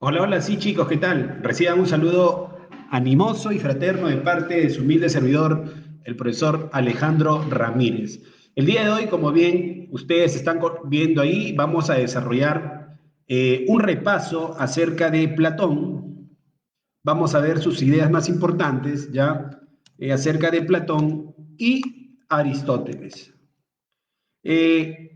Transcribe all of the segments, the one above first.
Hola, hola, sí chicos, ¿qué tal? Reciban un saludo animoso y fraterno de parte de su humilde servidor, el profesor Alejandro Ramírez. El día de hoy, como bien ustedes están viendo ahí, vamos a desarrollar un repaso acerca de Platón. Vamos a ver sus ideas más importantes, ¿ya? Acerca de Platón y Aristóteles. Eh,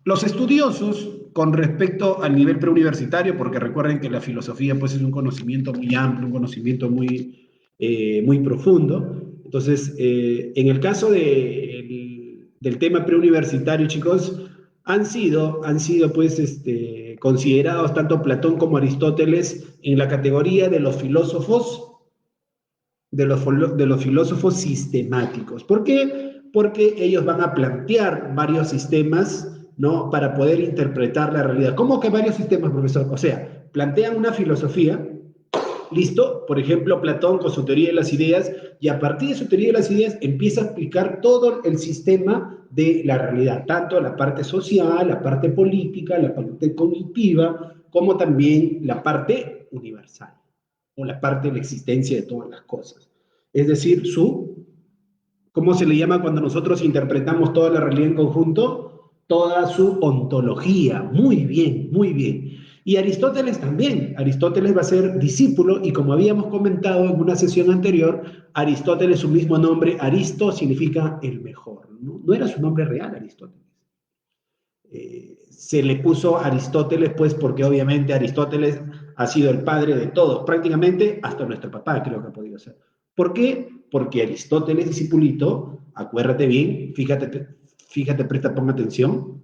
Los estudiosos, con respecto al nivel preuniversitario, porque recuerden que la filosofía pues, es un conocimiento muy amplio, un conocimiento muy profundo. Entonces, en el caso del tema preuniversitario, chicos, han sido pues, considerados tanto Platón como Aristóteles en la categoría de los filósofos de los filósofos sistemáticos. ¿Por qué? Porque ellos van a plantear varios sistemas, ¿no? Para poder interpretar la realidad. ¿Cómo que varios sistemas, profesor? O sea, plantean una filosofía, listo, por ejemplo, Platón con su teoría de las ideas, y a partir de su teoría de las ideas empieza a explicar todo el sistema de la realidad, tanto la parte social, la parte política, la parte cognitiva, como también la parte universal o la parte de la existencia de todas las cosas. Es decir, ¿cómo se le llama cuando nosotros interpretamos toda la realidad en conjunto? Toda su ontología. Muy bien, muy bien. Y Aristóteles también. Aristóteles va a ser discípulo y como habíamos comentado en una sesión anterior, Aristóteles, su mismo nombre, Aristo, significa el mejor. No era su nombre real, Aristóteles. Se le puso Aristóteles, pues porque obviamente Aristóteles ha sido el padre de todos, prácticamente hasta nuestro papá creo que ha podido ser. ¿Por qué? Porque Aristóteles, discipulito, acuérdate bien, fíjate, presta, ponga atención.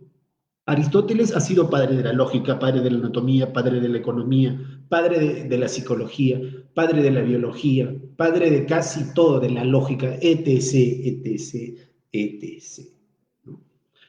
Aristóteles ha sido padre de la lógica, padre de la anatomía, padre de la economía, padre de la psicología, padre de la biología, padre de casi todo, de la lógica, etc., etc., etc.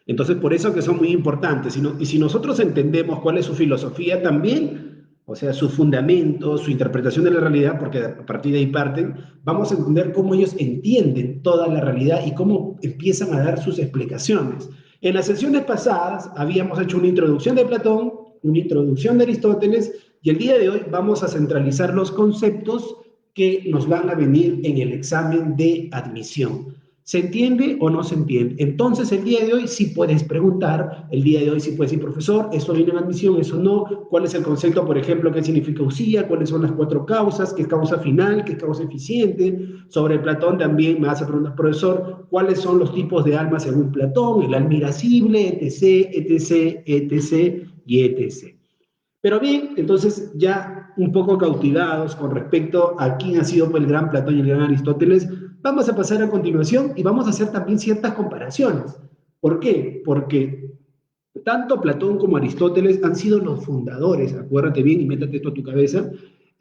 Entonces, por eso que son muy importantes. Y si nosotros entendemos cuál es su filosofía también, o sea, su fundamento, su interpretación de la realidad, porque a partir de ahí parten, vamos a entender cómo ellos entienden toda la realidad y cómo empiezan a dar sus explicaciones. En las sesiones pasadas habíamos hecho una introducción de Platón, una introducción de Aristóteles, y el día de hoy vamos a centralizar los conceptos que nos van a venir en el examen de admisión. ¿Se entiende o no se entiende? Entonces, el día de hoy sí puedes preguntar, el día de hoy sí puedes decir, profesor, ¿esto viene en admisión, eso no? ¿Cuál es el concepto, por ejemplo, qué significa usía? ¿Cuáles son las cuatro causas? ¿Qué es causa final? ¿Qué es causa eficiente? Sobre Platón también me hace preguntar, profesor, ¿cuáles son los tipos de alma según Platón? El alma irascible, etc., etc., etc. y etc. Pero bien, entonces ya un poco cautivados con respecto a quién ha sido pues, el gran Platón y el gran Aristóteles, vamos a pasar a continuación y vamos a hacer también ciertas comparaciones. ¿Por qué? Porque tanto Platón como Aristóteles han sido los fundadores, acuérdate bien y métate esto a tu cabeza,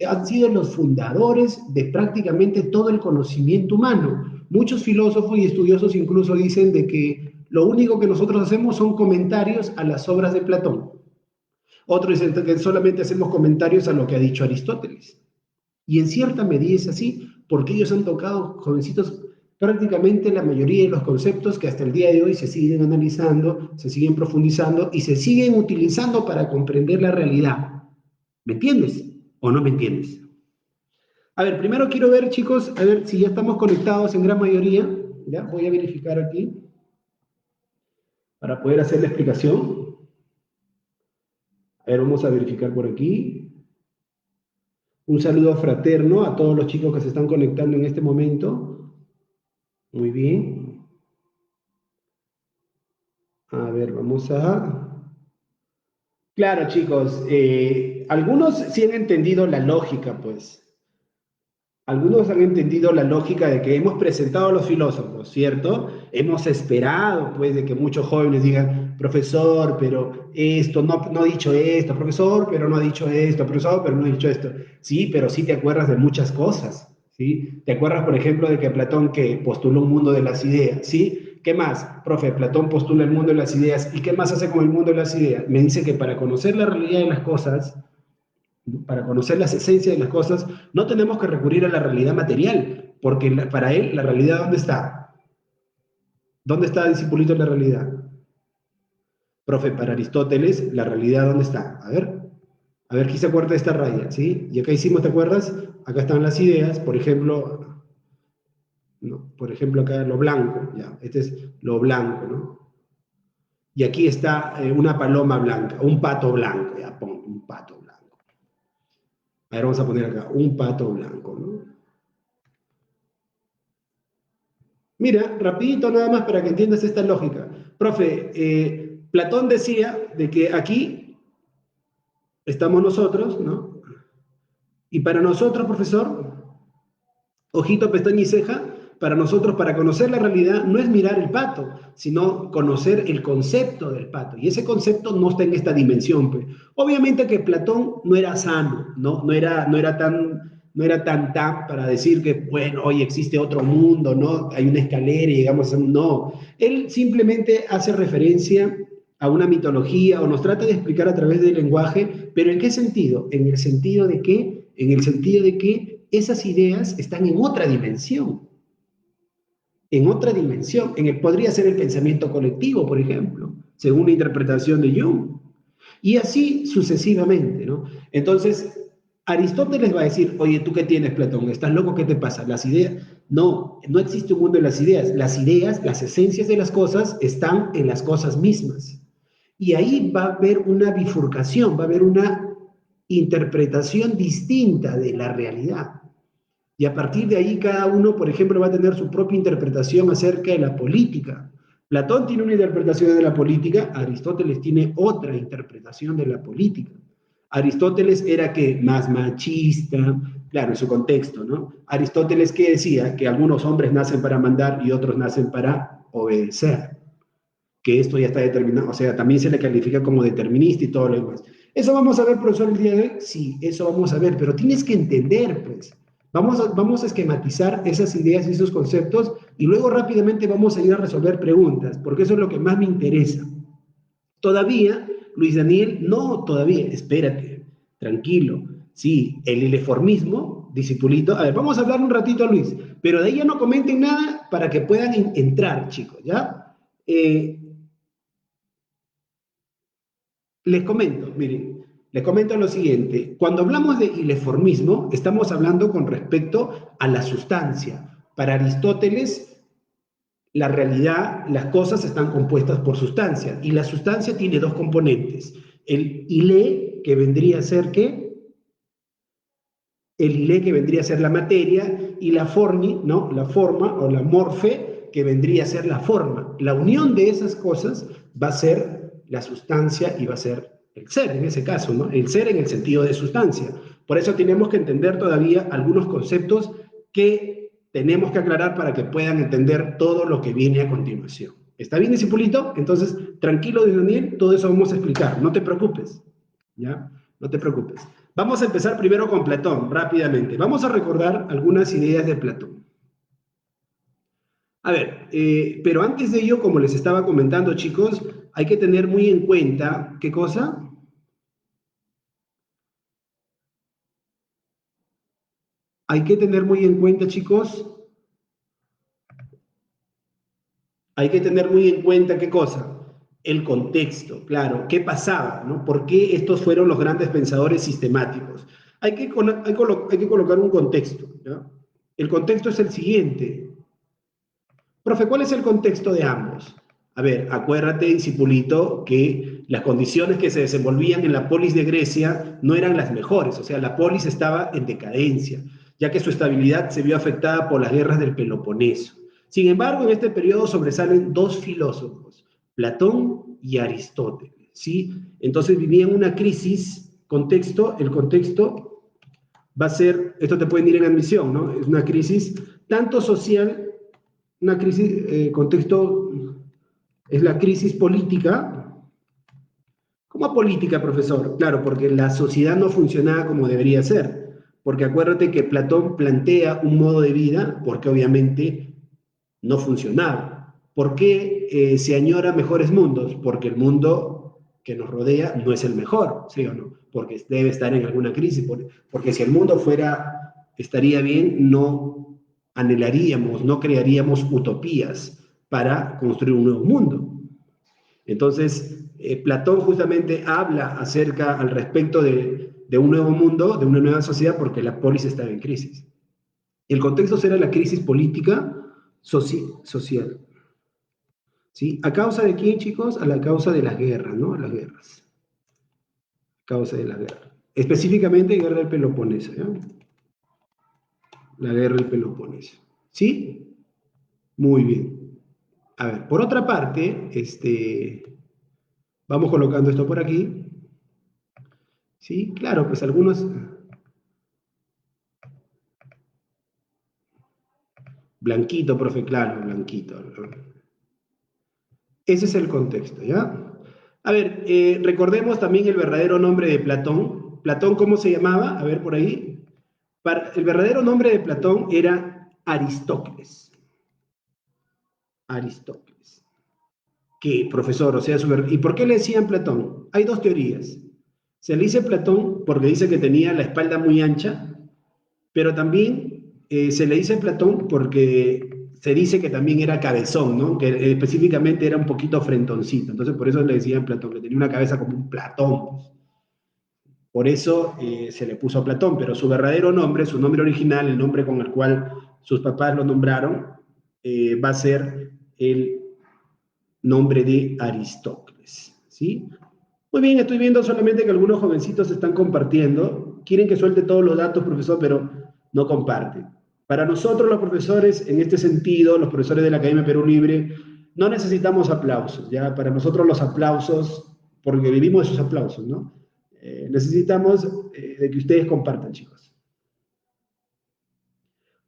han sido los fundadores de prácticamente todo el conocimiento humano. Muchos filósofos y estudiosos incluso dicen de que lo único que nosotros hacemos son comentarios a las obras de Platón. Otros dicen que solamente hacemos comentarios a lo que ha dicho Aristóteles. Y en cierta medida es así, porque ellos han tocado, jovencitos, prácticamente la mayoría de los conceptos que hasta el día de hoy se siguen analizando, se siguen profundizando y se siguen utilizando para comprender la realidad. ¿Me entiendes o no me entiendes? A ver, primero quiero ver, chicos, a ver si ya estamos conectados en gran mayoría. Ya, voy a verificar aquí para poder hacer la explicación. A ver, vamos a verificar por aquí. Un saludo fraterno a todos los chicos que se están conectando en este momento. Muy bien. A ver, vamos a... Claro, chicos, algunos sí han entendido la lógica, pues. Algunos han entendido la lógica de que hemos presentado a los filósofos, ¿cierto? Hemos esperado, pues, de que muchos jóvenes digan, profesor, pero esto, no ha dicho esto, profesor, pero no ha dicho esto, profesor, pero no ha dicho esto. Sí, pero sí te acuerdas de muchas cosas, ¿sí? Te acuerdas, por ejemplo, de que Platón que postuló un mundo de las ideas, ¿sí? ¿Qué más? Profe, Platón postula el mundo de las ideas. ¿Y qué más hace con el mundo de las ideas? Me dice que para conocer la realidad de las cosas, para conocer las esencias de las cosas, no tenemos que recurrir a la realidad material, porque para él la realidad ¿dónde está? ¿Dónde está, discipulito, la realidad? Profe, para Aristóteles, la realidad ¿dónde está? A ver. A ver, ¿quién se acuerda de esta raya? ¿Sí? Y acá hicimos, ¿te acuerdas? Acá están las ideas, por ejemplo, ¿no? Por ejemplo acá lo blanco, ya, este es lo blanco, ¿no? Y aquí está una paloma blanca, un pato blanco, ya, pon, un pato blanco. A ver, vamos a poner acá, un pato blanco, ¿no? Mira, rapidito nada más para que entiendas esta lógica. Profe, Platón decía de que aquí estamos nosotros, ¿no? Y para nosotros, profesor, ojito, pestaña y ceja, para nosotros, para conocer la realidad, no es mirar el pato, sino conocer el concepto del pato. Y ese concepto no está en esta dimensión, pues. Obviamente que Platón no era sano, ¿no? No era tan para decir que, bueno, hoy existe otro mundo, ¿no? Hay una escalera y llegamos a... No, él simplemente hace referencia a una mitología o nos trata de explicar a través del lenguaje, pero ¿en qué sentido? En el sentido de que, esas ideas están en otra dimensión, podría ser el pensamiento colectivo, por ejemplo, según la interpretación de Jung, y así sucesivamente, ¿no? Entonces, Aristóteles va a decir, oye, ¿tú qué tienes, Platón? ¿Estás loco? ¿Qué te pasa? Las ideas, no, no existe un mundo de las ideas, las esencias de las cosas están en las cosas mismas. Y ahí va a haber una bifurcación, va a haber una interpretación distinta de la realidad. Y a partir de ahí cada uno, por ejemplo, va a tener su propia interpretación acerca de la política. Platón tiene una interpretación de la política, Aristóteles tiene otra interpretación de la política. Aristóteles era que más machista, claro, en su contexto, ¿no? Aristóteles que decía que algunos hombres nacen para mandar y otros nacen para obedecer, que esto ya está determinado, o sea, también se le califica como determinista y todo lo demás. ¿Eso vamos a ver, profesor, el día de hoy? Sí, eso vamos a ver, pero tienes que entender, pues. Vamos a esquematizar esas ideas y esos conceptos y luego rápidamente vamos a ir a resolver preguntas, porque eso es lo que más me interesa. Todavía, Luis Daniel, no, todavía, espérate, tranquilo. Sí, el ileformismo, discipulito. A ver, vamos a hablar un ratito, Luis, pero de ahí ya no comenten nada para que puedan entrar, chicos, ¿ya? Les comento, miren, les comento lo siguiente. Cuando hablamos de ileformismo, estamos hablando con respecto a la sustancia. Para Aristóteles, la realidad, las cosas están compuestas por sustancia, y la sustancia tiene dos componentes. El ile, que vendría a ser ¿qué? El ile, que vendría a ser la materia, y la formi, ¿no? La forma, o la morfe, que vendría a ser la forma. La unión de esas cosas va a ser la sustancia y va a ser el ser, en ese caso, ¿no? El ser en el sentido de sustancia. Por eso tenemos que entender todavía algunos conceptos que tenemos que aclarar para que puedan entender todo lo que viene a continuación. ¿Está bien, discipulito? Entonces, tranquilo, Daniel, todo eso vamos a explicar. No te preocupes, ¿ya? No te preocupes. Vamos a empezar primero con Platón, rápidamente. Vamos a recordar algunas ideas de Platón. A ver, pero antes de ello, como les estaba comentando, chicos, hay que tener muy en cuenta, ¿qué cosa? Hay que tener muy en cuenta, chicos, hay que tener muy en cuenta, ¿qué cosa? El contexto, claro, ¿qué pasaba? ¿No? ¿Por qué estos fueron los grandes pensadores sistemáticos? Hay que colocar un contexto, ¿no? El contexto es el siguiente. Profe, ¿cuál es el contexto de ambos? A ver, acuérdate, discipulito, que las condiciones que se desenvolvían en la polis de Grecia no eran las mejores, o sea, la polis estaba en decadencia, ya que su estabilidad se vio afectada por las guerras del Peloponeso. Sin embargo, en este periodo sobresalen dos filósofos, Platón y Aristóteles, ¿sí? Entonces vivían una crisis, el contexto va a ser, esto te pueden ir en admisión, ¿no? Es una crisis tanto social, una crisis, contexto, es la crisis política. ¿Cómo política, profesor? Claro, porque la sociedad no funcionaba como debería ser. Porque acuérdate que Platón plantea un modo de vida porque obviamente no funcionaba. ¿Por qué se añora mejores mundos? Porque el mundo que nos rodea no es el mejor, ¿sí o no? Porque debe estar en alguna crisis. Porque si el mundo estaría bien, no anhelaríamos, no crearíamos utopías para construir un nuevo mundo. Entonces, Platón justamente habla al respecto de un nuevo mundo, de una nueva sociedad, porque la polis estaba en crisis. El contexto era la crisis política social. ¿Sí? ¿A causa de quién, chicos? A la causa de las guerras, ¿no? Las guerras. Causa de la guerra. Específicamente, guerra del Peloponeso, ¿no? La guerra del Peloponeso. ¿Sí? Muy bien. A ver, por otra parte, vamos colocando esto por aquí. Sí, claro, pues algunos... Blanquito, profe, claro, blanquito. Ese es el contexto, ¿ya? A ver, recordemos también el verdadero nombre de Platón. ¿Platón cómo se llamaba? A ver, por ahí. El verdadero nombre de Platón era Aristócles. Aristócles. ¿Qué, profesor? O sea, ¿y por qué le decían Platón? Hay dos teorías. Se le dice Platón porque dice que tenía la espalda muy ancha, pero también se le dice Platón porque se dice que también era cabezón, ¿no? Que específicamente era un poquito frentoncito. Entonces, por eso le decían Platón, que tenía una cabeza como un Platón. Por eso se le puso a Platón, pero su verdadero nombre, su nombre original, el nombre con el cual sus papás lo nombraron, va a ser el nombre de Aristócles, ¿sí? Muy bien, estoy viendo solamente que algunos jovencitos están compartiendo. Quieren que suelte todos los datos, profesor, pero no comparten. Para nosotros los profesores, en este sentido, los profesores de la Academia Perú Libre, no necesitamos aplausos, ¿ya? Para nosotros los aplausos, porque vivimos esos aplausos, ¿no? Necesitamos de que ustedes compartan, chicos.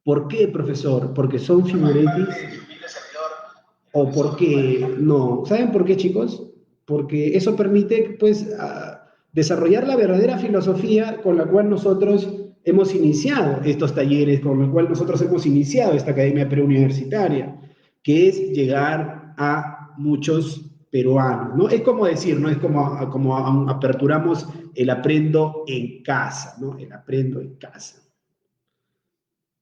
¿Por qué, profesor? ¿Porque son figuretis? ¿O porque no? ¿Saben por qué, chicos? Porque eso permite, pues, desarrollar la verdadera filosofía con la cual nosotros hemos iniciado estos talleres, con la cual nosotros hemos iniciado esta academia preuniversitaria, que es llegar a muchos peruanos, ¿no? Es como decir, ¿no? Es como aperturamos el aprendo en casa, ¿no? El aprendo en casa.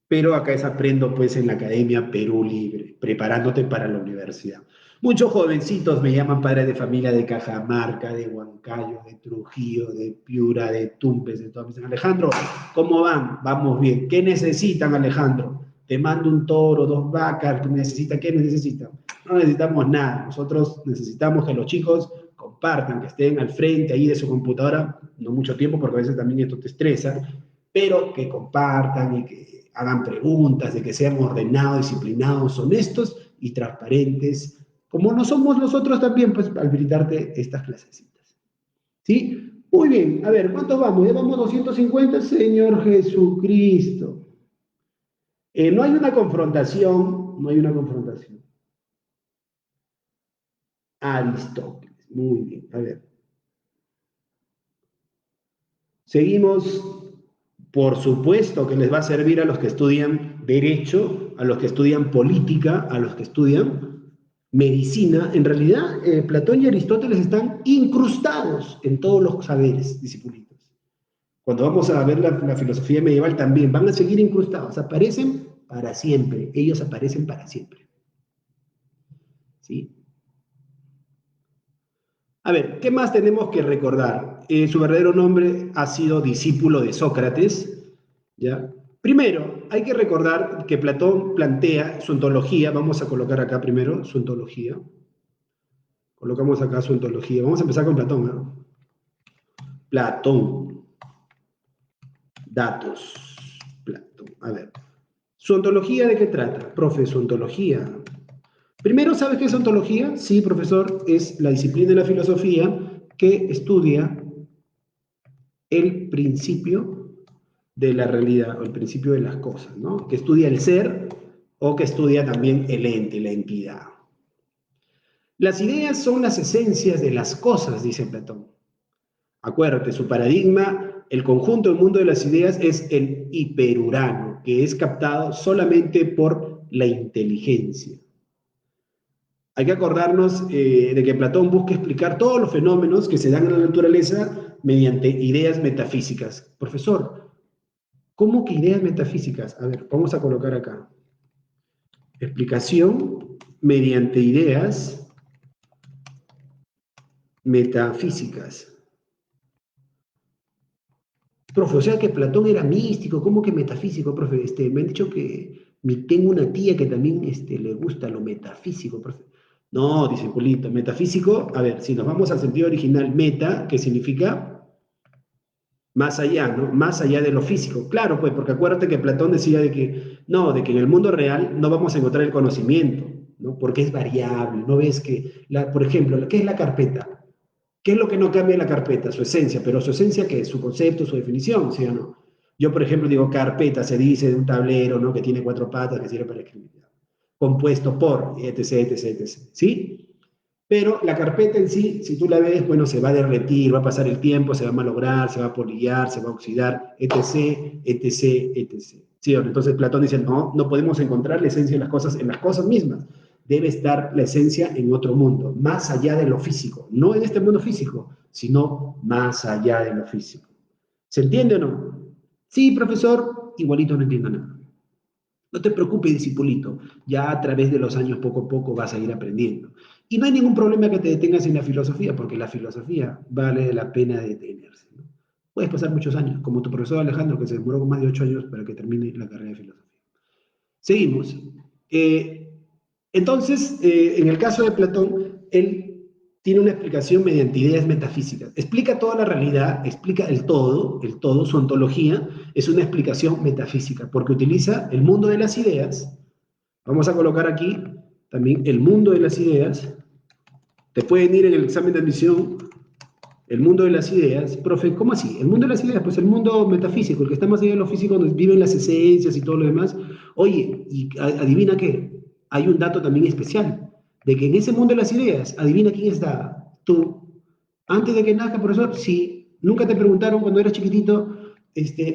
Pero acá es aprendo pues en la Academia Perú Libre, preparándote para la universidad. Muchos jovencitos me llaman padres de familia de Cajamarca, de Huancayo, de Trujillo, de Piura, de Tumbes, de todo. Me dicen, Alejandro, ¿cómo van? Vamos bien. ¿Qué necesitan, Alejandro? Te mando un toro, 2 vacas, ¿qué necesitan? ¿Qué necesitan? No necesitamos nada. Nosotros necesitamos que los chicos compartan, que estén al frente ahí de su computadora, no mucho tiempo porque a veces también esto te estresa, pero que compartan y que hagan preguntas, de que sean ordenados, disciplinados, honestos y transparentes, como no somos nosotros también, pues, al brindarte estas clasecitas. ¿Sí? Muy bien, a ver, ¿cuántos vamos? Ya vamos 250, Señor Jesucristo. No hay una confrontación, no hay una confrontación. Aristóteles, muy bien, a ver. Seguimos. Por supuesto que les va a servir a los que estudian derecho, a los que estudian política, a los que estudian medicina. En realidad, Platón y Aristóteles están incrustados en todos los saberes disciplinos. Cuando vamos a ver la filosofía medieval también, van a seguir incrustados, aparecen para siempre, ellos aparecen para siempre. ¿Sí? A ver, ¿qué más tenemos que recordar? Su verdadero nombre ha sido discípulo de Sócrates, ¿ya? Primero, hay que recordar que Platón plantea su ontología, vamos a colocar acá primero su ontología, colocamos acá su ontología, vamos a empezar con Platón, ¿no? Platón, datos, Platón, a ver, ¿su ontología de qué trata? Profe, su ontología. Primero, ¿sabes qué es ontología? Sí, profesor, es la disciplina de la filosofía que estudia el principio de la realidad o el principio de las cosas, ¿no? Que estudia el ser o que estudia también el ente, la entidad. Las ideas son las esencias de las cosas, dice Platón. Acuérdate, su paradigma, el conjunto del mundo de las ideas es el hiperurano, que es captado solamente por la inteligencia. Hay que acordarnos de que Platón busca explicar todos los fenómenos que se dan en la naturaleza mediante ideas metafísicas. Profesor, ¿cómo que ideas metafísicas? A ver, vamos a colocar acá. Explicación mediante ideas metafísicas. Profe, o sea que Platón era místico, ¿cómo que metafísico, profe? Me han dicho que tengo una tía que también le gusta lo metafísico, profe. No, dice Julito, metafísico, a ver, si nos vamos al sentido original, meta, que significa más allá, ¿no? Más allá de lo físico. Claro, pues, porque acuérdate que Platón decía de que, no, de que en el mundo real no vamos a encontrar el conocimiento, ¿no? Porque es variable, ¿no ves que, por ejemplo, ¿qué es la carpeta? ¿Qué es lo que no cambia en la carpeta? Su esencia, pero su esencia, ¿qué es? Su concepto, su definición, ¿sí o no? Yo, por ejemplo, digo carpeta, se dice de un tablero, ¿no? Que tiene 4 patas, que sirve para escribir. Compuesto por, etc, etc, etc. ¿Sí? Pero la carpeta en sí, si tú la ves, bueno, se va a derretir, va a pasar el tiempo, se va a malograr, se va a polillar, se va a oxidar, etc, etc, etc. ¿Sí? Entonces Platón dice, no, no podemos encontrar la esencia de las cosas en las cosas mismas. Debe estar la esencia en otro mundo, más allá de lo físico. No en este mundo físico, sino más allá de lo físico. ¿Se entiende o no? Sí, profesor, igualito no entiendo nada. No te preocupes, discipulito, ya a través de los años poco a poco vas a ir aprendiendo. Y no hay ningún problema que te detengas en la filosofía, porque la filosofía vale la pena detenerse, ¿no? Puedes pasar muchos años, como tu profesor Alejandro, que se demoró más de 8 años para que termine la carrera de filosofía. Seguimos. Eh, entonces, en el caso de Platón, él tiene una explicación mediante ideas metafísicas. Explica toda la realidad, explica el todo, su ontología, es una explicación metafísica, porque utiliza el mundo de las ideas. Vamos a colocar aquí también el mundo de las ideas. Te pueden ir en el examen de admisión el mundo de las ideas. Profe, ¿cómo así? El mundo de las ideas, pues el mundo metafísico, el que está más allá de lo físico, donde viven las esencias y todo lo demás. Oye, y adivina qué, hay un dato también especial, de que en ese mundo de las ideas, adivina quién está, tú. Antes de que nazca, profesor, sí, nunca te preguntaron cuando eras chiquitito,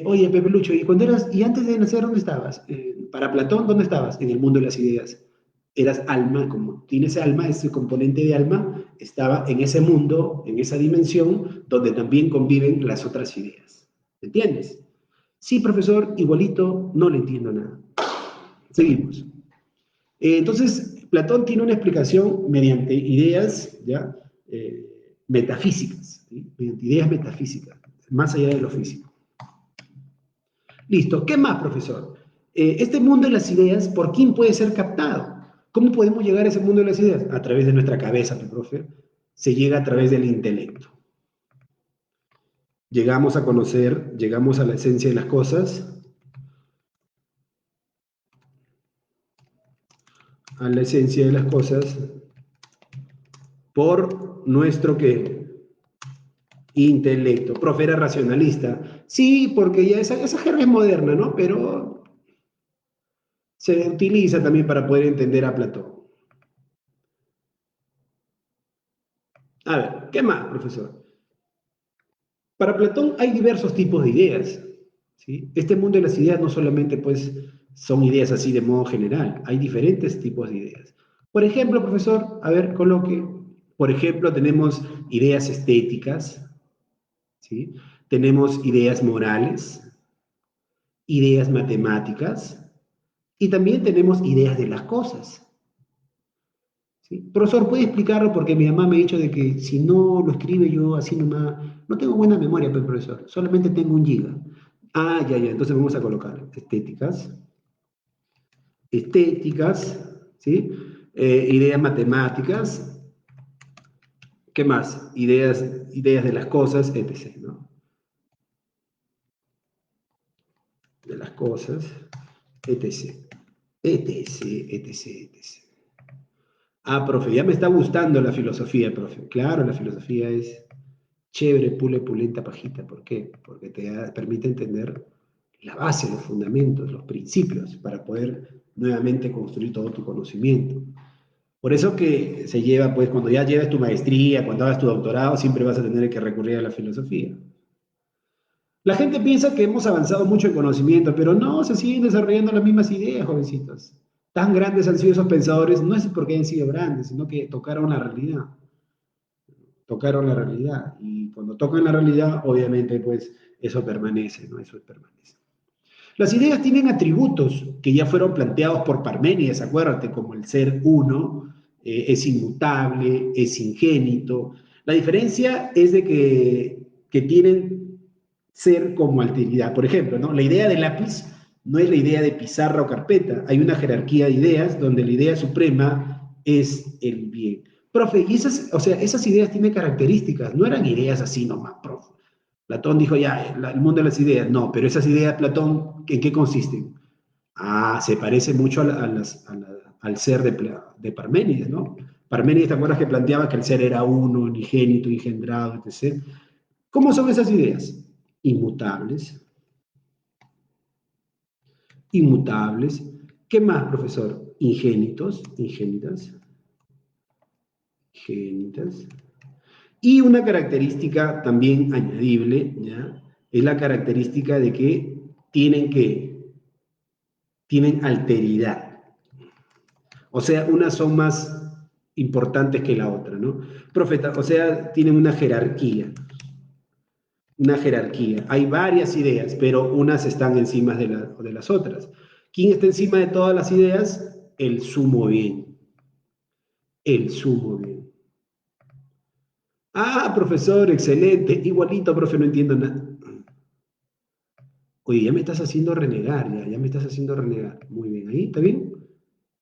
oye, Pepe Lucho, y antes de nacer, ¿dónde estabas? Para Platón, ¿dónde estabas? En el mundo de las ideas. Eras alma, como tienes alma, ese componente de alma, estaba en ese mundo, en esa dimensión, donde también conviven las otras ideas. ¿Entiendes? Sí, profesor, igualito, no le entiendo nada. Seguimos. Entonces, Platón tiene una explicación mediante ideas, ¿ya? Metafísicas, ¿sí? Mediante ideas metafísicas, más allá de lo físico. Listo. ¿Qué más, profesor? Este mundo de las ideas, ¿por quién puede ser captado? ¿Cómo podemos llegar a ese mundo de las ideas? A través de nuestra cabeza, profe. Se llega a través del intelecto. Llegamos a conocer, llegamos a la esencia de las cosas, a la esencia de las cosas, por nuestro ¿qué? Intelecto. Profe, era racionalista. Sí, porque ya esa jerga es moderna, ¿no? Pero se utiliza también para poder entender a Platón. A ver, ¿qué más, profesor? Para Platón hay diversos tipos de ideas, ¿sí? Este mundo de las ideas no solamente pues son ideas así de modo general, hay diferentes tipos de ideas. Por ejemplo, profesor, a ver, coloque, por ejemplo, tenemos ideas estéticas, ¿sí? Tenemos ideas morales, ideas matemáticas y también tenemos ideas de las cosas. ¿Sí? Profesor, ¿puede explicarlo? Porque mi mamá me ha dicho de que si no lo escribe yo así nomás, no tengo buena memoria, pues, profesor, solamente tengo 1 GB. Ah, ya, ya, entonces vamos a colocar estéticas, estéticas, ¿sí? Ideas matemáticas, ¿qué más? Ideas de las cosas, etc., ¿no? De las cosas, etc., etc., etc., etc. Ah, profe, ya me está gustando la filosofía, profe. Claro, la filosofía es chévere, pule, pulenta, pajita. ¿Por qué? Porque permite entender la base, los fundamentos, los principios, para poder nuevamente construir todo tu conocimiento. Por eso que se lleva, pues, cuando ya llevas tu maestría, cuando hagas tu doctorado, siempre vas a tener que recurrir a la filosofía. La gente piensa que hemos avanzado mucho en conocimiento, pero no, se siguen desarrollando las mismas ideas, jovencitos. Tan grandes han sido esos pensadores, no es porque hayan sido grandes, sino que tocaron la realidad. Tocaron la realidad. Y cuando tocan la realidad, obviamente, pues, eso permanece, ¿no? Eso permanece. Las ideas tienen atributos que ya fueron planteados por Parménides, acuérdate, como el ser uno, es inmutable, es ingénito. La diferencia es de que tienen ser como alteridad. Por ejemplo, ¿no? La idea de lápiz no es la idea de pizarra o carpeta. Hay una jerarquía de ideas donde la idea suprema es el bien. Profe, y esas, o sea, esas ideas tienen características, no eran ideas así nomás, profe. Platón dijo ya, el mundo de las ideas. No, pero esas ideas, Platón, ¿en qué consisten? Ah, se parece mucho al ser de Parménides, ¿no? Parménides, ¿te acuerdas que planteaba que el ser era uno, unigénito, engendrado, etc.? ¿Cómo son esas ideas? Inmutables, inmutables. ¿Qué más, profesor? Ingénitos, ingénitas, ingénitas. Y una característica también añadible, ¿ya? Es la característica de tienen alteridad. O sea, unas son más importantes que la otra, ¿no? Profeta, o sea, tienen una jerarquía, una jerarquía. Hay varias ideas, pero unas están encima de las otras. ¿Quién está encima de todas las ideas? El sumo bien. El sumo bien. Ah, profesor, excelente. Igualito, profe, no entiendo nada. Oye, ya me estás haciendo renegar, ya me estás haciendo renegar. Muy bien, ahí, ¿está bien?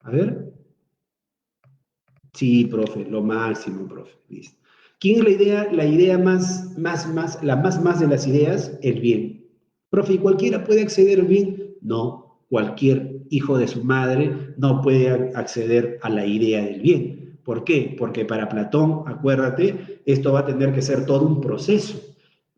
A ver. Sí, profe, lo máximo, profe. Listo. ¿Quién es la idea más de las ideas? El bien. Profe, ¿y cualquiera puede acceder al bien? No, cualquier hijo de su madre no puede acceder a la idea del bien. ¿Por qué? Porque para Platón, acuérdate, esto va a tener que ser todo un proceso.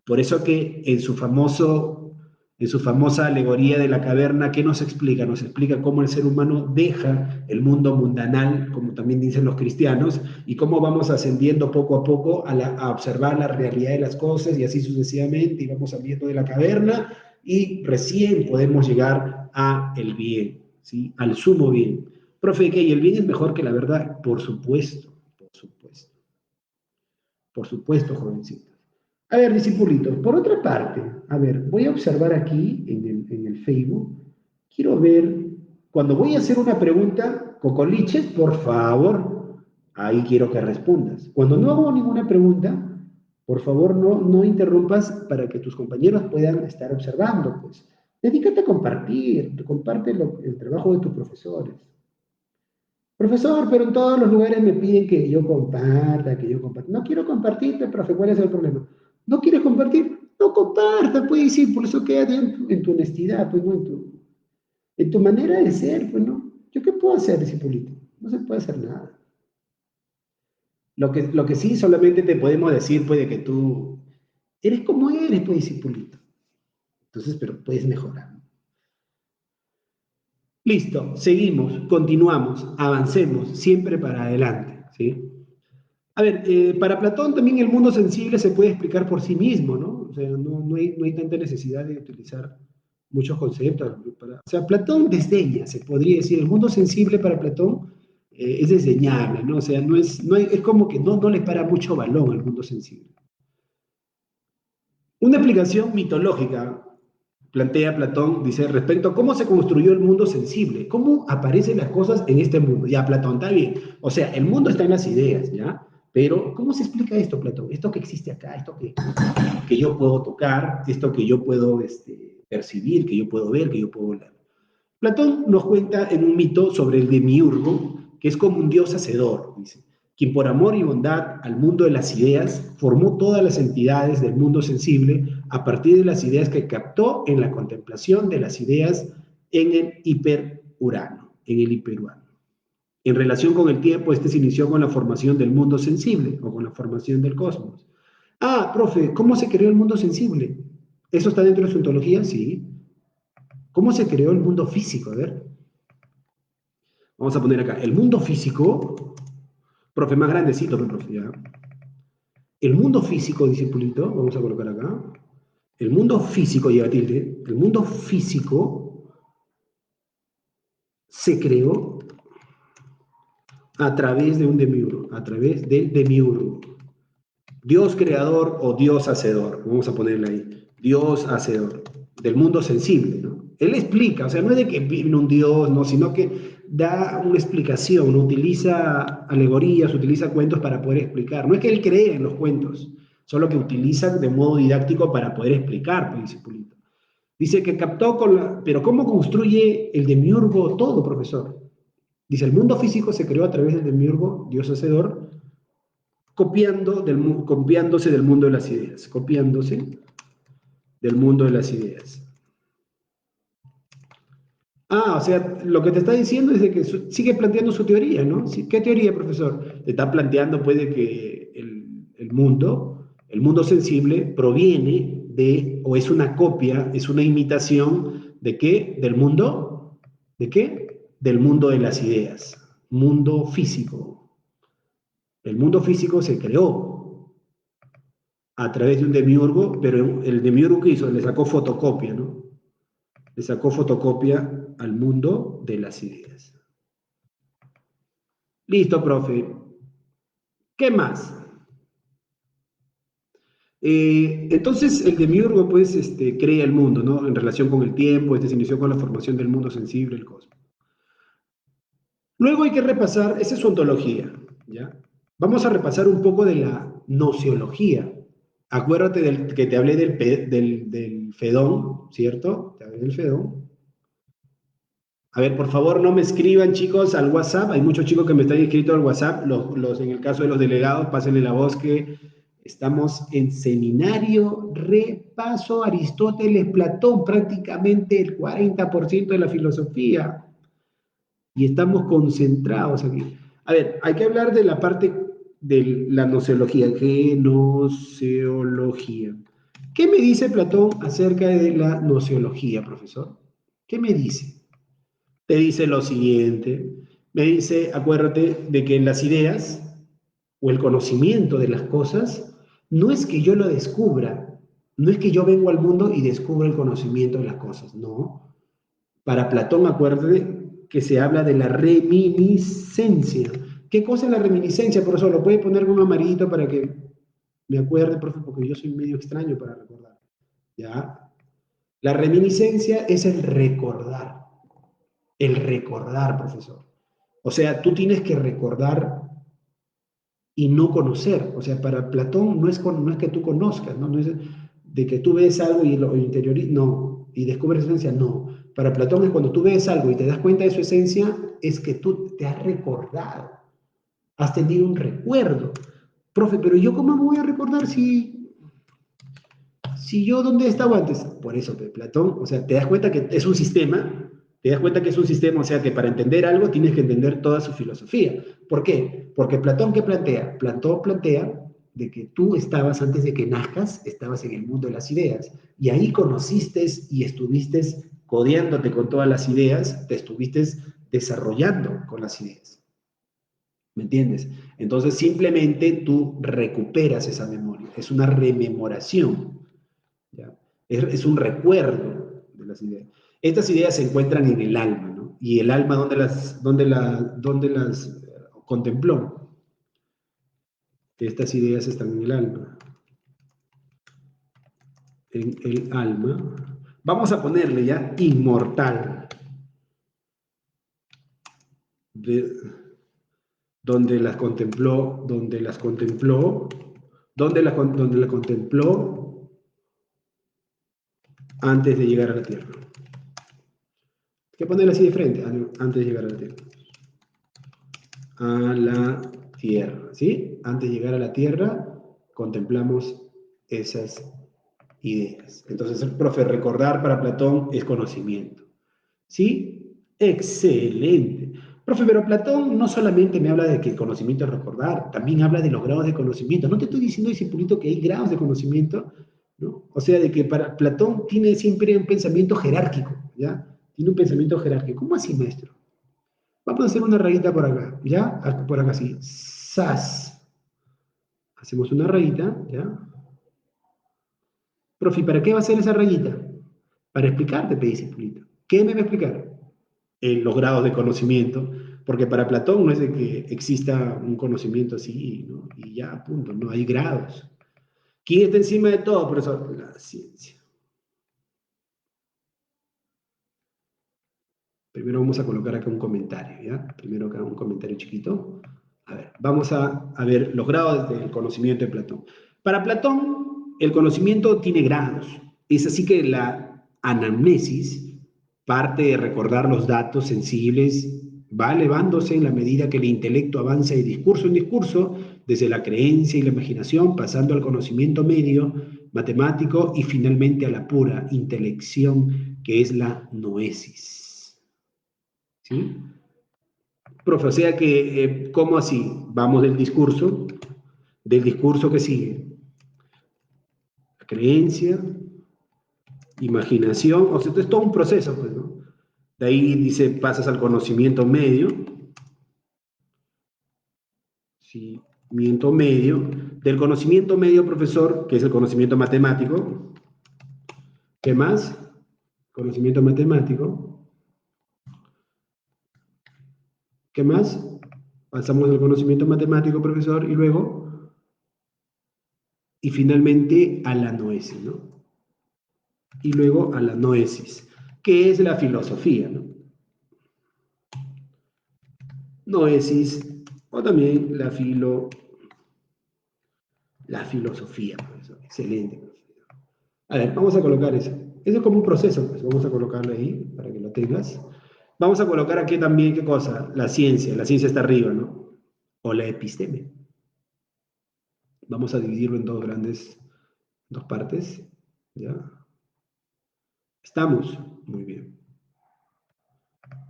Por eso que en su famosa alegoría de la caverna, ¿qué nos explica? Nos explica cómo el ser humano deja el mundo mundanal, como también dicen los cristianos, y cómo vamos ascendiendo poco a poco a observar la realidad de las cosas y así sucesivamente, y vamos saliendo de la caverna y recién podemos llegar a el bien, ¿sí? Al sumo bien. Profe, ¿qué? ¿Y el bien es mejor que la verdad? Por supuesto, por supuesto, jovencito. A ver, discipulitos, por otra parte, a ver, voy a observar aquí en el Facebook, quiero ver, cuando voy a hacer una pregunta, Cocoliches, por favor, ahí quiero que respondas. Cuando no hago ninguna pregunta, por favor, no interrumpas para que tus compañeros puedan estar observando, pues. Dedícate a compartir, comparte el trabajo de tus profesores. Profesor, pero en todos los lugares me piden que yo comparta, que yo comparta. No quiero compartirte, profe, ¿cuál es el problema? ¿No quieres compartir? No comparta, pues decir, por eso quédate en tu honestidad, pues no en tu manera de ser, pues no. ¿Yo qué puedo hacer, discipulito? No se puede hacer nada. Lo que sí solamente te podemos decir, pues, de que tú eres como eres, pues, discipulito. Entonces, pero puedes mejorar. Listo, seguimos, continuamos, avancemos, siempre para adelante, ¿sí? A ver, para Platón también el mundo sensible se puede explicar por sí mismo, ¿no? O sea, no hay tanta necesidad de utilizar muchos conceptos. O sea, Platón desdeña, se podría decir, el mundo sensible para Platón es desdeñable, ¿no? O sea, es como que no le para mucho balón al mundo sensible. Una explicación mitológica plantea Platón, dice, respecto a cómo se construyó el mundo sensible, cómo aparecen las cosas en este mundo. Ya, Platón, está bien. O sea, el mundo está en las ideas, ¿ya? Pero, ¿cómo se explica esto, Platón? Esto que existe acá, esto que yo puedo tocar, esto que yo puedo percibir, que yo puedo ver, que yo puedo oler. Platón nos cuenta en un mito sobre el demiurgo, que es como un dios hacedor, dice, quien por amor y bondad al mundo de las ideas formó todas las entidades del mundo sensible a partir de las ideas que captó en la contemplación de las ideas en el hiperurano, en el hiperurano. En relación con el tiempo, este se inició con la formación del mundo sensible o con la formación del cosmos. Ah, profe, ¿cómo se creó el mundo sensible? ¿Eso está dentro de su ontología? Sí. ¿Cómo se creó el mundo físico? A ver. Vamos a poner acá. El mundo físico, profe, más grandecito, profe, ya. El mundo físico, discipulito, vamos a colocar acá. El mundo físico, lleva tilde, el mundo físico se creó a través de un demiurgo, a través del demiurgo. Dios creador o Dios hacedor, vamos a ponerle ahí. Dios hacedor, del mundo sensible, ¿no? Él explica, o sea, no es de que viene un Dios, no, sino que da una explicación, ¿no? Utiliza alegorías, utiliza cuentos para poder explicar. No es que él cree en los cuentos, solo que utilizan de modo didáctico para poder explicar, pues, dice Pulito. Dice que captó con la... Pero ¿cómo construye el demiurgo todo, profesor? Dice, el mundo físico se creó a través del demiurgo, Dios hacedor, copiándose del mundo de las ideas, copiándose del mundo de las ideas. Ah, o sea, lo que te está diciendo es de que sigue planteando su teoría, ¿no? ¿Qué teoría, profesor? Te está planteando, pues, de que el mundo sensible proviene de, o es una copia, es una imitación, ¿de qué? Del mundo, ¿de qué? Del mundo de las ideas, mundo físico. El mundo físico se creó a través de un demiurgo, pero el demiurgo que hizo, le sacó fotocopia, ¿no? Le sacó fotocopia al mundo de las ideas. Listo, profe. ¿Qué más? Entonces, el demiurgo, pues, crea el mundo, ¿no? En relación con el tiempo, se inició con la formación del mundo sensible, el cosmos. Luego hay que repasar, esa es su ontología, ¿ya? Vamos a repasar un poco de la nociología. Acuérdate que te hablé del Fedón, ¿cierto? Te hablé del Fedón. A ver, por favor, no me escriban, chicos, al WhatsApp. Hay muchos chicos que me están inscritos al WhatsApp. En el caso de los delegados, pásenle la voz que estamos en seminario, repaso Aristóteles, Platón, prácticamente el 40% de la filosofía. Y estamos concentrados aquí. A ver, hay que hablar de la parte de la noceología. Genoseología. ¿Qué me dice Platón acerca de la noceología, profesor? ¿Qué me dice? Te dice lo siguiente. Me dice, acuérdate de que las ideas o el conocimiento de las cosas no es que yo lo descubra, no es que yo vengo al mundo y descubro el conocimiento de las cosas, no. Para Platón, acuérdate que se habla de la reminiscencia. ¿Qué cosa es la reminiscencia? Por eso lo puede poner con un amarillito para que me acuerde, profe, porque yo soy medio extraño para recordar. ¿Ya? La reminiscencia es el recordar, profesor. O sea, tú tienes que recordar y no conocer. O sea, para Platón no es que tú conozcas, ¿no? No es de que tú ves algo y lo interiorizas, no, y descubres su esencia, no. Para Platón es cuando tú ves algo y te das cuenta de su esencia, es que tú te has recordado, has tenido un recuerdo. Profe, pero ¿yo cómo me voy a recordar si yo dónde estaba antes? Por eso, Platón, o sea, te das cuenta que es un sistema, o sea, que para entender algo tienes que entender toda su filosofía. ¿Por qué? Porque Platón, ¿qué plantea? Platón plantea de que tú estabas, antes de que nazcas, estabas en el mundo de las ideas, y ahí conociste y estuviste codeándote con todas las ideas, te estuviste desarrollando con las ideas. ¿Me entiendes? Entonces, simplemente tú recuperas esa memoria, es una rememoración. ¿Ya? Es un recuerdo de las ideas. Estas ideas se encuentran en el alma, ¿no? Y el alma, ¿dónde las contempló? Estas ideas están en el alma. En el alma. Vamos a ponerle ya inmortal. De, donde la contempló antes de llegar a la tierra. Hay que ponerle así de frente, antes de llegar a la tierra. A la tierra, ¿sí? Antes de llegar a la tierra, contemplamos esas ideas. Entonces, el profe, recordar para Platón es conocimiento, ¿sí? Excelente. Profe, pero Platón no solamente me habla de que el conocimiento es recordar, también habla de los grados de conocimiento. No te estoy diciendo, discipulito, que hay grados de conocimiento, ¿no? O sea, de que para Platón tiene siempre un pensamiento jerárquico, ¿ya? Tiene un pensamiento jerárquico. ¿Cómo así, maestro? Vamos a hacer una rayita por acá, ¿ya? Por acá sí. Sas. Hacemos una rayita, ¿ya? Profe, ¿para qué va a ser esa rayita? Para explicarte, discipulito. ¿Qué me va a explicar? Los grados de conocimiento, porque para Platón no es de que exista un conocimiento así, ¿no? Y ya, punto, no hay grados. ¿Quién está encima de todo, profesor? La ciencia. Primero vamos a colocar acá un comentario, ¿ya? Primero acá un comentario chiquito. A ver, vamos a ver los grados del conocimiento de Platón. Para Platón, el conocimiento tiene grados. Es así que la anamnesis, parte de recordar los datos sensibles, va elevándose en la medida que el intelecto avanza de discurso en discurso, desde la creencia y la imaginación, pasando al conocimiento medio, matemático y finalmente a la pura intelección, que es la noesis. ¿Sí? Profe, o sea que, ¿cómo así? Vamos del discurso que sigue. La creencia, imaginación, o sea, esto es todo un proceso, pues, ¿no? De ahí dice, pasas al conocimiento medio, conocimiento medio, del conocimiento medio, profesor, que es el conocimiento matemático. ¿Qué más? Conocimiento matemático. ¿Qué más? Pasamos al conocimiento matemático, profesor, y finalmente a la noesis, ¿no? Y luego a la noesis, que es la filosofía, ¿no? Noesis, o también la filosofía, profesor. Excelente, profesor. A ver, vamos a colocar eso. Eso es como un proceso, pues vamos a colocarlo ahí para que lo tengas. Vamos a colocar aquí también, ¿qué cosa? La ciencia está arriba, ¿no? O la episteme. Vamos a dividirlo en dos partes, ¿ya? ¿Estamos? Muy bien.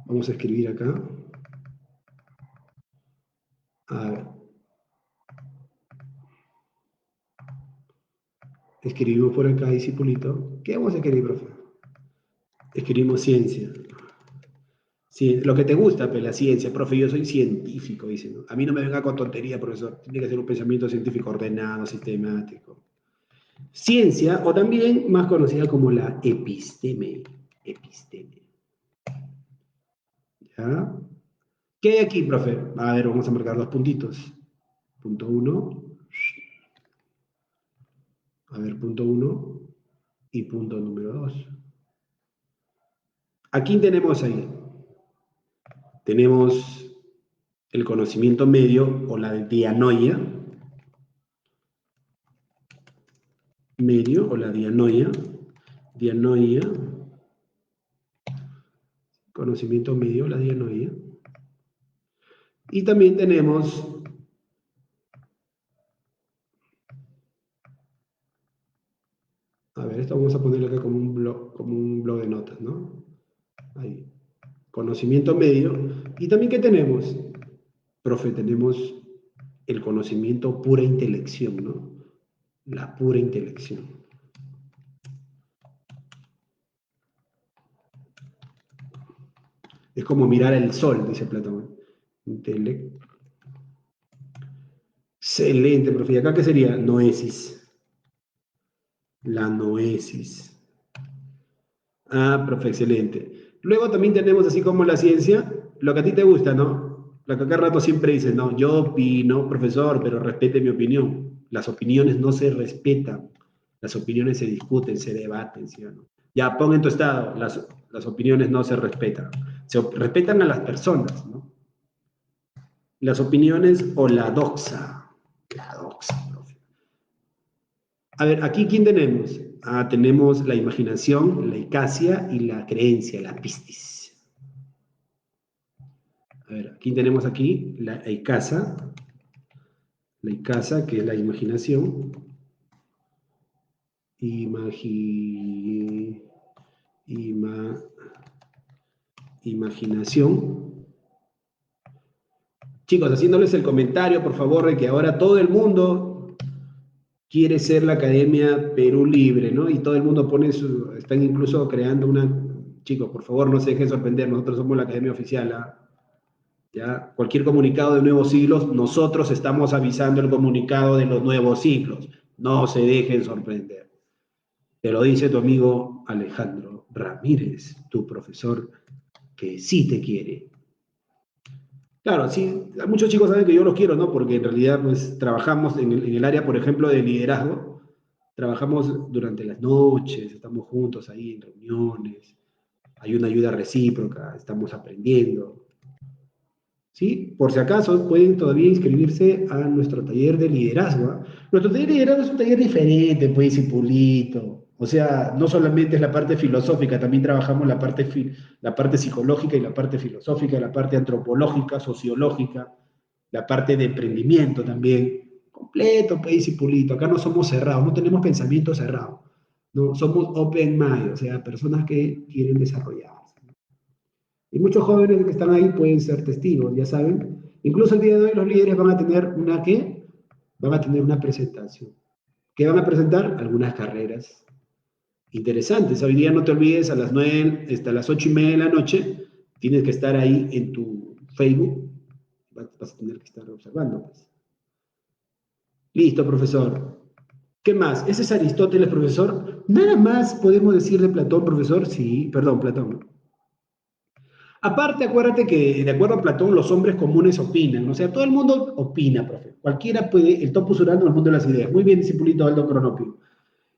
Vamos a escribir acá. A ver. Escribimos por acá, discipulito. ¿Qué vamos a escribir, profe? Escribimos ciencia. Sí, lo que te gusta, pues la ciencia, profe, yo soy científico, dice, ¿no? A mí no me venga con tontería, profesor. Tiene que ser un pensamiento científico ordenado, sistemático. Ciencia, o también más conocida como la episteme. Episteme. ¿Ya? ¿Qué hay aquí, profe? A ver, vamos a marcar dos puntitos. Punto uno. A ver, punto uno. Y punto número dos. ¿A quién tenemos ahí? Tenemos el conocimiento medio o la dianoia. Medio o la dianoia. Dianoia. Conocimiento medio, la dianoia. Y también tenemos a ver, esto vamos a ponerlo acá como un blog de notas, ¿no? Ahí. Conocimiento medio. ¿Y también qué tenemos? Profe, tenemos el conocimiento pura intelección, ¿no? La pura intelección. Es como mirar el sol, dice Platón. Excelente, profe. ¿Y acá qué sería? Noesis. La noesis. Ah, profe, excelente. Luego también tenemos, así como la ciencia, lo que a ti te gusta, ¿no? Lo que acá rato siempre dices, no, yo opino, profesor, pero respete mi opinión. Las opiniones no se respetan, las opiniones se discuten, se debaten, ¿sí o no? Ya, pon en tu estado, las opiniones no se respetan. Se respetan a las personas, ¿no? Las opiniones o la doxa. La doxa, profe. A ver, aquí ¿quién tenemos? Ah, tenemos la imaginación, la icacia y la creencia, la pistis. A ver, ¿quién tenemos aquí? La icasa, que es la imaginación. Imaginación. Chicos, haciéndoles el comentario, por favor, de que ahora todo el mundo quiere ser la Academia Perú Libre, ¿no? Y todo el mundo están incluso creando una... Chicos, por favor, no se dejen sorprender, nosotros somos la Academia Oficial, ¿ah? ¿Ya? Cualquier comunicado de nuevos siglos, nosotros estamos avisando el comunicado de los nuevos siglos. No se dejen sorprender. Te lo dice tu amigo Alejandro Ramírez, tu profesor que sí te quiere. Claro, sí, muchos chicos saben que yo los quiero, ¿no? Porque en realidad pues trabajamos en el área, por ejemplo, de liderazgo, trabajamos durante las noches, estamos juntos ahí en reuniones, hay una ayuda recíproca, estamos aprendiendo. ¿sí? Por si acaso, pueden todavía inscribirse a nuestro taller de liderazgo. ¿Ah? Nuestro taller de liderazgo es un taller diferente, pues, y pulito. O sea, no solamente es la parte filosófica, también trabajamos la parte psicológica y la parte filosófica, la parte antropológica, sociológica, la parte de emprendimiento también. Completo, pues, y pulito. Acá no somos cerrados, no tenemos pensamiento cerrado. No, somos open mind, o sea, personas que quieren desarrollarse. Y muchos jóvenes que están ahí pueden ser testigos, ya saben. Incluso el día de hoy los líderes van a tener una ¿qué? Van a tener una presentación. ¿Qué van a presentar? Algunas carreras interesantes. Hoy día no te olvides, a las 9, hasta las 8:30 de la noche, tienes que estar ahí en tu Facebook. Vas a tener que estar observando, pues. Listo, profesor. ¿Qué más? Ese es Aristóteles, profesor. Nada más podemos decir de Platón, profesor. Sí, perdón, Platón. Aparte, acuérdate que de acuerdo a Platón, los hombres comunes opinan. O sea, todo el mundo opina, profe. Cualquiera puede, el topus urano, el mundo de las ideas. Muy bien, discipulito Aldo Cronopio.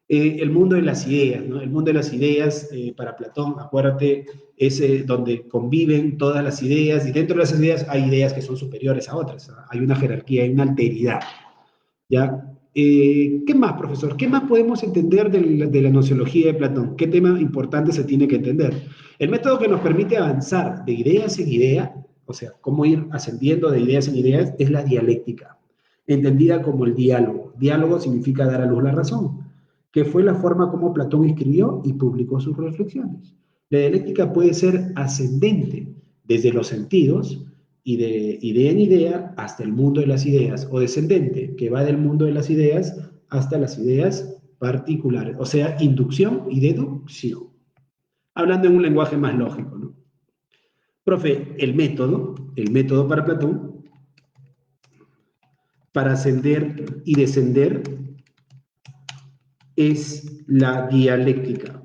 El mundo de las ideas, ¿no? El mundo de las ideas, para Platón, acuérdate, es donde conviven todas las ideas, y dentro de las ideas hay ideas que son superiores a otras, ¿no? Hay una jerarquía, hay una alteridad, ¿ya? ¿Qué más, profesor? ¿Qué más podemos entender de la nociología de Platón? ¿Qué tema importante se tiene que entender? El método que nos permite avanzar de ideas en idea, o sea, cómo ir ascendiendo de ideas en ideas, es la dialéctica, entendida como el diálogo. Diálogo significa dar a luz la razón, que fue la forma como Platón escribió y publicó sus reflexiones. La dialéctica puede ser ascendente desde los sentidos y de idea en idea hasta el mundo de las ideas, o descendente, que va del mundo de las ideas hasta las ideas particulares, o sea, inducción y deducción, hablando en un lenguaje más lógico, ¿no? Profe, el método para Platón, para ascender y descender, es la dialéctica.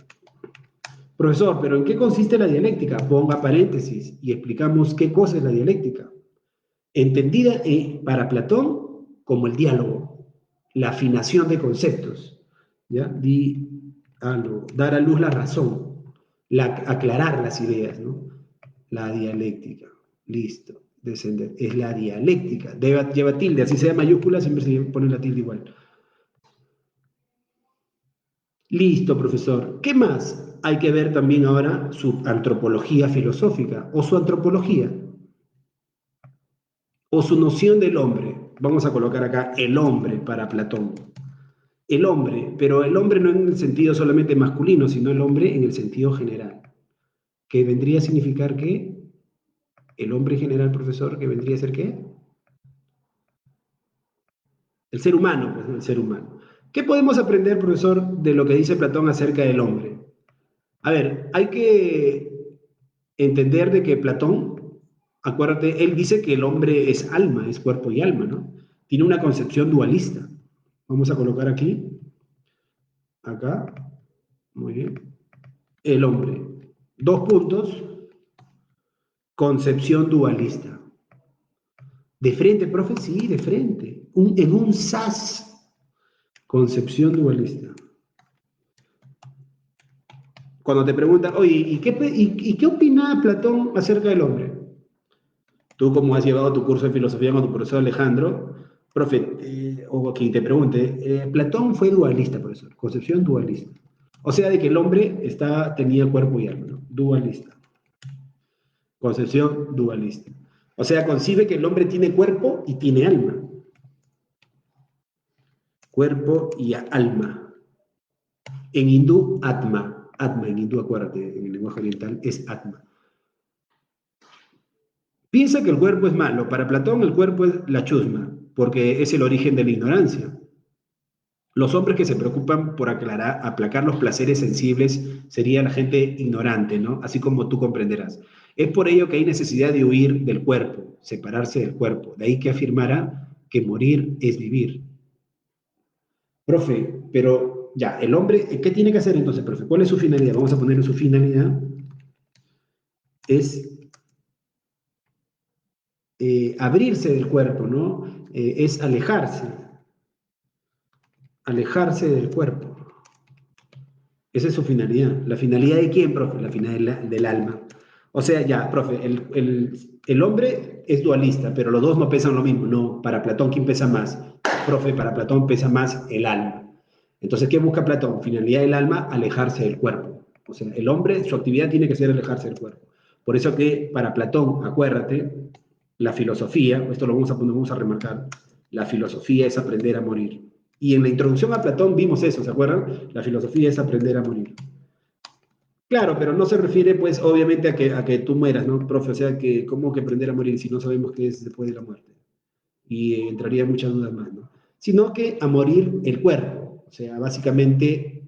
Profesor, ¿pero en qué consiste la dialéctica? Ponga paréntesis y explicamos qué cosa es la dialéctica. Entendida para Platón como el diálogo, la afinación de conceptos, ¿ya? Dar a luz la razón, aclarar las ideas, ¿no? La dialéctica, listo, descender, es la dialéctica, lleva tilde, así sea mayúscula, siempre se pone la tilde igual. Listo, profesor. ¿Qué más? Hay que ver también ahora su antropología filosófica o su antropología o su noción del hombre. Vamos a colocar acá el hombre para Platón. El hombre, pero el hombre no en el sentido solamente masculino, sino el hombre en el sentido general. ¿Qué vendría a significar qué? El hombre general, profesor, ¿qué vendría a ser qué? El ser humano, pues, ¿no? El ser humano. ¿Qué podemos aprender, profesor, de lo que dice Platón acerca del hombre? A ver, hay que entender de que Platón, acuérdate, él dice que el hombre es alma, es cuerpo y alma, ¿no? Tiene una concepción dualista. Vamos a colocar aquí, acá, muy bien. El hombre. Dos puntos, concepción dualista. De frente, profe, sí, de frente. En un SAS, concepción dualista. Cuando te preguntan, oye, ¿y qué opina Platón acerca del hombre? Tú, como has llevado tu curso de filosofía con tu profesor Alejandro, profe, o quien te pregunte, Platón fue dualista, profesor, concepción dualista. O sea, de que el hombre tenía cuerpo y alma, ¿no? Dualista. Concepción dualista. O sea, concibe que el hombre tiene cuerpo y tiene alma. Cuerpo y alma. En hindú, Atma. Atma, en hindú, acuérdate, en el lenguaje oriental, es Atma. Piensa que el cuerpo es malo. Para Platón, el cuerpo es la chusma, porque es el origen de la ignorancia. Los hombres que se preocupan por aplacar los placeres sensibles sería la gente ignorante, ¿no? Así como tú comprenderás. Es por ello que hay necesidad de huir del cuerpo, separarse del cuerpo. De ahí que afirmara que morir es vivir. Profe, pero ya, el hombre, ¿qué tiene que hacer entonces, profe? ¿Cuál es su finalidad? Vamos a ponerle su finalidad. Es abrirse del cuerpo, ¿no? Es alejarse del cuerpo. Esa es su finalidad. ¿La finalidad de quién, profe? La finalidad del alma. O sea, ya, profe, el hombre es dualista, pero los dos no pesan lo mismo. No, para Platón, ¿quién pesa más? Profe, para Platón pesa más el alma. Entonces, ¿qué busca Platón? Finalidad del alma, alejarse del cuerpo. O sea, el hombre, su actividad tiene que ser alejarse del cuerpo. Por eso que para Platón, acuérdate, la filosofía, esto lo vamos a poner, vamos a remarcar, la filosofía es aprender a morir. Y en la introducción a Platón vimos eso, ¿se acuerdan? La filosofía es aprender a morir. Claro, pero no se refiere, pues, obviamente a que tú mueras, ¿no, profe? O sea, que cómo que aprender a morir si no sabemos qué es después de la muerte. Y entraría muchas dudas más, ¿no? Sino que a morir el cuerpo, o sea, básicamente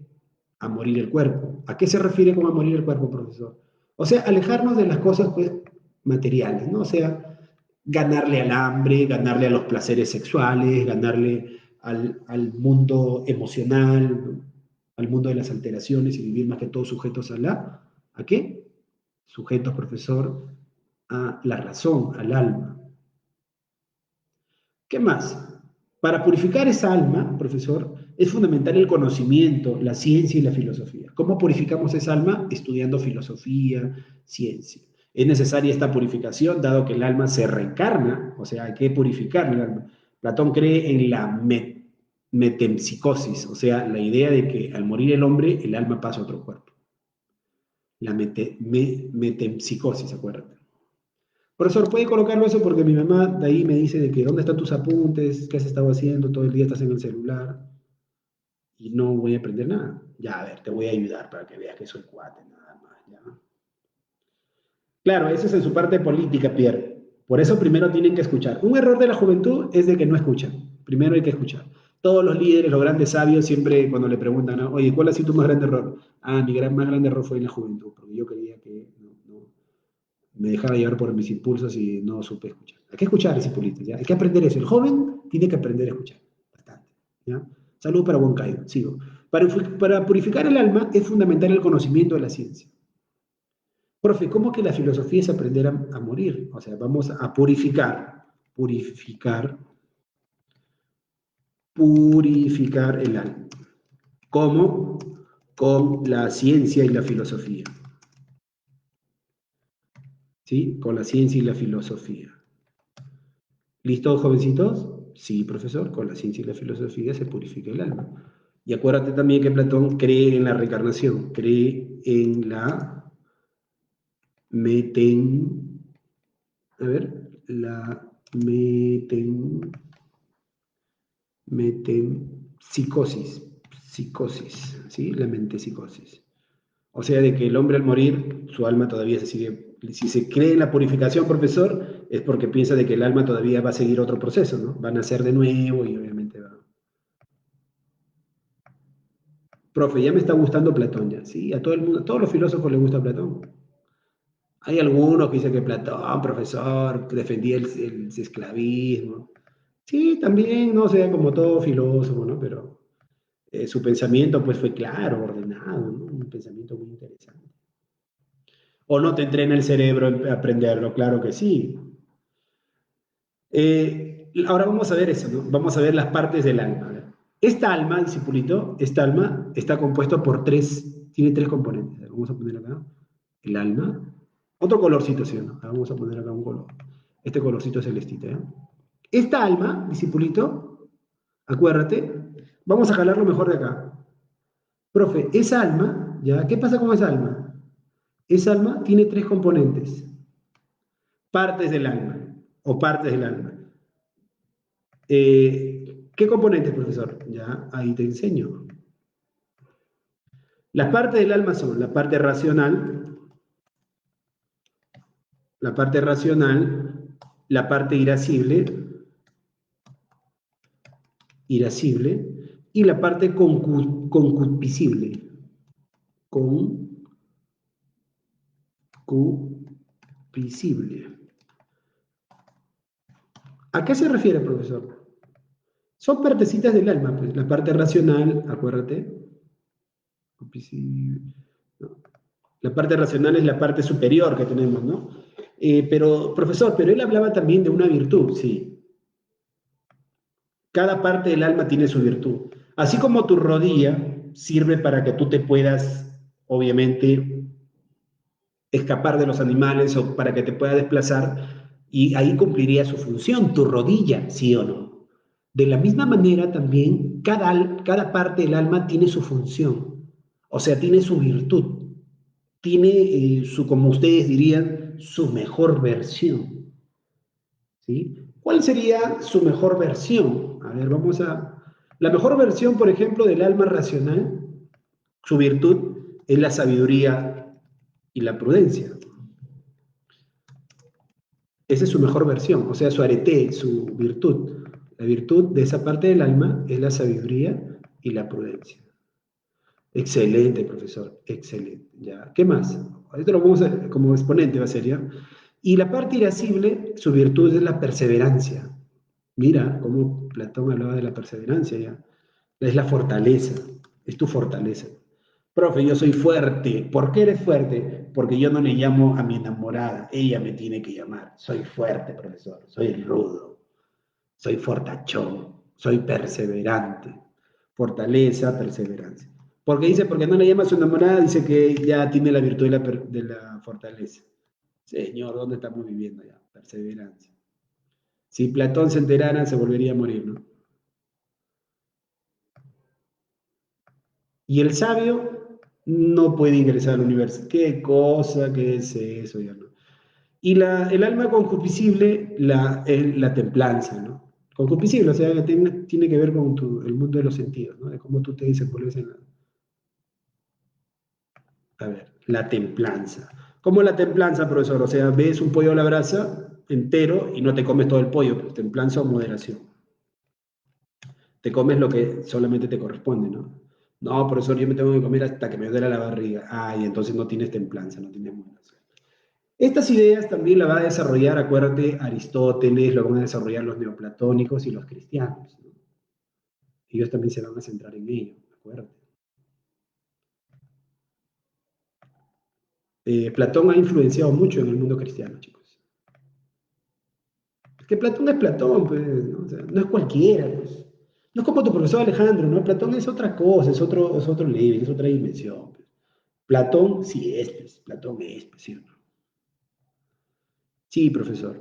a morir el cuerpo. ¿A qué se refiere con a morir el cuerpo, profesor? O sea, alejarnos de las cosas, pues, materiales, ¿no? O sea, ganarle al hambre, ganarle a los placeres sexuales, ganarle al mundo emocional, ¿no? Al mundo de las alteraciones y vivir más que todo sujetos ¿a qué? Sujetos, profesor, a la razón, al alma. ¿Qué más? Para purificar esa alma, profesor, es fundamental el conocimiento, la ciencia y la filosofía. ¿Cómo purificamos esa alma? Estudiando filosofía, ciencia. Es necesaria esta purificación, dado que el alma se reencarna, o sea, hay que purificar el alma. Platón cree en la metempsicosis, o sea, la idea de que al morir el hombre, el alma pasa a otro cuerpo. La metempsicosis, acuérdate. Profesor, ¿puede colocarlo eso? Porque mi mamá de ahí me dice de que dónde están tus apuntes, qué has estado haciendo, todo el día estás en el celular y no voy a aprender nada. Ya, a ver, te voy a ayudar para que veas que soy cuate, nada más, ¿ya? Claro, eso es en su parte política, Pierre. Por eso primero tienen que escuchar. Un error de la juventud es de que no escuchan. Primero hay que escuchar. Todos los líderes, los grandes sabios, siempre cuando le preguntan, ¿no? Oye, ¿cuál ha sido tu más grande error? Ah, más grande error fue en la juventud, porque yo creía que me dejaba llevar por mis impulsos y no supe escuchar. Hay que escuchar, discipulitos, ¿ya? Hay que aprender eso. El joven tiene que aprender a escuchar, bastante, ¿ya? Salud para Huancayo, sigo. Para purificar el alma es fundamental el conocimiento de la ciencia. Profe, ¿cómo que la filosofía es aprender a morir? O sea, vamos a purificar el alma. ¿Cómo? Con la ciencia y la filosofía. ¿Sí? Con la ciencia y la filosofía. ¿Listo, jovencitos? Sí, profesor, con la ciencia y la filosofía se purifica el alma. Y acuérdate también que Platón cree en la reencarnación, cree en la meten, a ver, la metempsicosis, psicosis, ¿sí? La mentepsicosis. O sea, de que el hombre al morir, su alma todavía se sigue. Si se cree en la purificación, profesor, es porque piensa de que el alma todavía va a seguir otro proceso, ¿no? Va a nacer de nuevo y obviamente va. Profe, ya me está gustando Platón ya, ¿sí? A todo el mundo, a todos los filósofos les gusta Platón. Hay algunos que dicen que Platón, profesor, defendía el esclavismo. Sí, también, no sé, como todo filósofo, ¿no? Pero su pensamiento, pues, fue claro, ordenado, ¿no? Un pensamiento muy interesante. O no te entrena el cerebro en aprenderlo, claro que sí. Ahora vamos a ver eso, ¿no? Vamos a ver las partes del alma. Esta alma, discipulito, esta alma está compuesto por tiene tres componentes. Vamos a poner acá el alma. Otro colorcito, ¿sí o no? Vamos a poner acá un color. Este colorcito celestito, ¿eh? Esta alma, discipulito, acuérdate, vamos a jalarlo mejor de acá. Profe, esa alma, ¿ya? ¿Qué pasa con esa alma? Esa alma tiene tres componentes. Partes del alma, o partes del alma. ¿Qué componentes, profesor? Ya, ahí te enseño. Las partes del alma son la parte racional, la parte irascible, y la parte concupiscible. Concupiscible. ¿A qué se refiere, profesor? Son partecitas del alma, pues. La parte racional, acuérdate. ¿No? La parte racional es la parte superior que tenemos, ¿no? Pero, profesor, pero él hablaba también de una virtud, sí. Cada parte del alma tiene su virtud. Así como tu rodilla sirve para que tú te puedas, obviamente, escapar de los animales o para que te pueda desplazar, y ahí cumpliría su función, tu rodilla, ¿sí o no? De la misma manera también, cada parte del alma tiene su función, o sea, tiene su virtud, tiene su, como ustedes dirían, su mejor versión, ¿sí? ¿Cuál sería su mejor versión? A ver, vamos a... La mejor versión, por ejemplo, del alma racional, su virtud es la sabiduría y la prudencia. Esa es su mejor versión, o sea, su arete, su virtud. La virtud de esa parte del alma es la sabiduría y la prudencia. Excelente, profesor, excelente. Ya, ¿qué más? Esto lo vamos a, como exponente va a ser ya. Y la parte irascible, su virtud es la perseverancia. Mira cómo Platón hablaba de la perseverancia ya. Es la fortaleza, es tu fortaleza. Profe, yo soy fuerte. ¿Por qué eres fuerte? Porque yo no le llamo a mi enamorada, ella me tiene que llamar. Soy fuerte, profesor, soy rudo, soy fortachón, soy perseverante. Fortaleza, perseverancia. Porque dice, porque no le llama a su enamorada, dice que ya tiene la virtud de la fortaleza. Señor, ¿dónde estamos viviendo ya? Perseverancia. Si Platón se enterara, se volvería a morir, ¿no? Y el sabio no puede ingresar al universo. ¿Qué cosa? ¿Qué es eso? Ya no. Y el alma concupiscible, es la templanza, ¿no? Concupiscible, o sea, que tiene que ver con el mundo de los sentidos, ¿no? De cómo tú te desenvuelves en la... A ver, la templanza. ¿Cómo la templanza, profesor? O sea, ves un pollo a la brasa entero y no te comes todo el pollo, pero templanza o moderación. Te comes lo que solamente te corresponde, ¿no? No, profesor, yo me tengo que comer hasta que me duela la barriga. Ay, entonces no tienes templanza, no tienes moderación. Estas ideas también las va a desarrollar, acuérdate, Aristóteles, lo van a desarrollar los neoplatónicos y los cristianos, ¿no? Ellos también se van a centrar en ello, acuérdate. Platón ha influenciado mucho en el mundo cristiano, chicos. Es que Platón es Platón, pues, ¿no? O sea, no es cualquiera, pues. No es como tu profesor Alejandro, ¿no? Platón es otra cosa, es otro nivel, es otra dimensión, pues. Platón sí es, pues. Platón es, pues, ¿sí o no? Sí, profesor.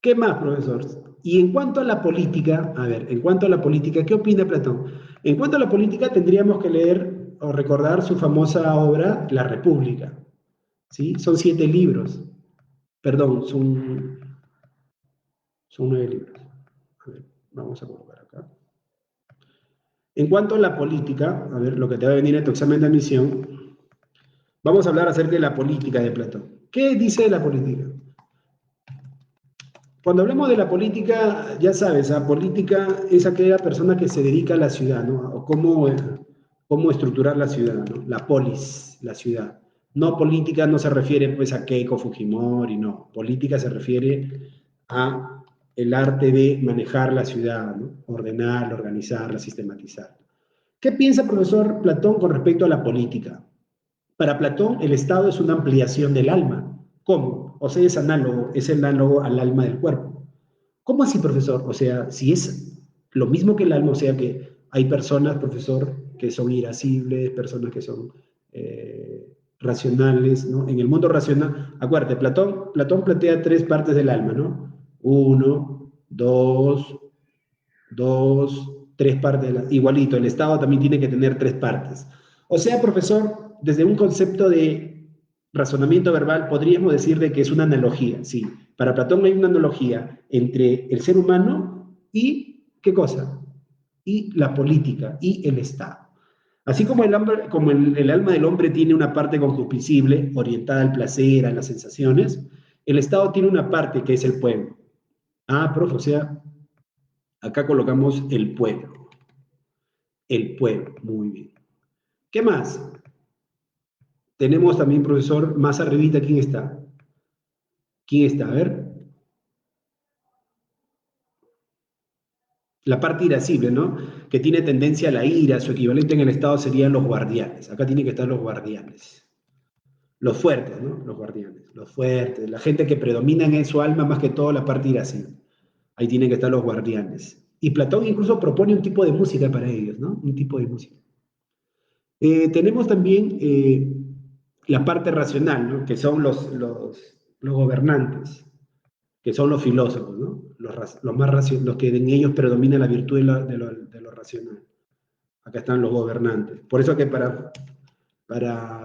¿Qué más, profesor? Y en cuanto a la política, a ver, en cuanto a la política, ¿qué opina Platón? En cuanto a la política, tendríamos que leer o recordar su famosa obra, La República. ¿Sí? Son 7 libros. Perdón, son 9 libros. A ver, vamos a colocar acá. En cuanto a la política, a ver, lo que te va a venir en tu examen de admisión, vamos a hablar acerca de la política de Platón. ¿Qué dice de la política? Cuando hablamos de la política, ya sabes, la política es aquella persona que se dedica a la ciudad, ¿no? O cómo estructurar la ciudad, ¿no? La polis, la ciudad. No política no se refiere pues a Keiko Fujimori, no. Política se refiere a el arte de manejar la ciudad, ¿no? Ordenarla, organizarla, sistematizarla. ¿Qué piensa profesor Platón con respecto a la política? Para Platón, el Estado es una ampliación del alma. ¿Cómo? O sea, es análogo al alma del cuerpo. ¿Cómo así, profesor? O sea, si es lo mismo que el alma, o sea que hay personas, profesor, que son irascibles, personas que son racionales, ¿no? En el mundo racional, acuérdate, Platón plantea 3 partes del alma, ¿no? Uno, dos, 3 partes, igualito, el Estado también tiene que tener 3 partes. O sea, profesor, desde un concepto de razonamiento verbal, podríamos decir de que es una analogía, sí. Para Platón hay una analogía entre el ser humano y, ¿qué cosa? Y la política y el Estado. Así como el alma del hombre tiene una parte concupiscible, orientada al placer, a las sensaciones, el Estado tiene una parte que es el pueblo. Ah, profe, o sea, acá colocamos el pueblo. El pueblo, muy bien. ¿Qué más? Tenemos también, profesor, más arribita, ¿quién está? ¿Quién está? A ver. La parte irascible, ¿no? Que tiene tendencia a la ira, su equivalente en el Estado serían los guardianes. Acá tienen que estar los guardianes. Los fuertes, ¿no? Los guardianes. Los fuertes. La gente que predomina en su alma más que todo la parte irascible. Ahí tienen que estar los guardianes. Y Platón incluso propone un tipo de música para ellos, ¿no? Un tipo de música. Tenemos también la parte racional, ¿no? Que son los gobernantes, que son los filósofos, ¿no? Los que en ellos predomina la virtud de lo racional. Acá están los gobernantes. Por eso que para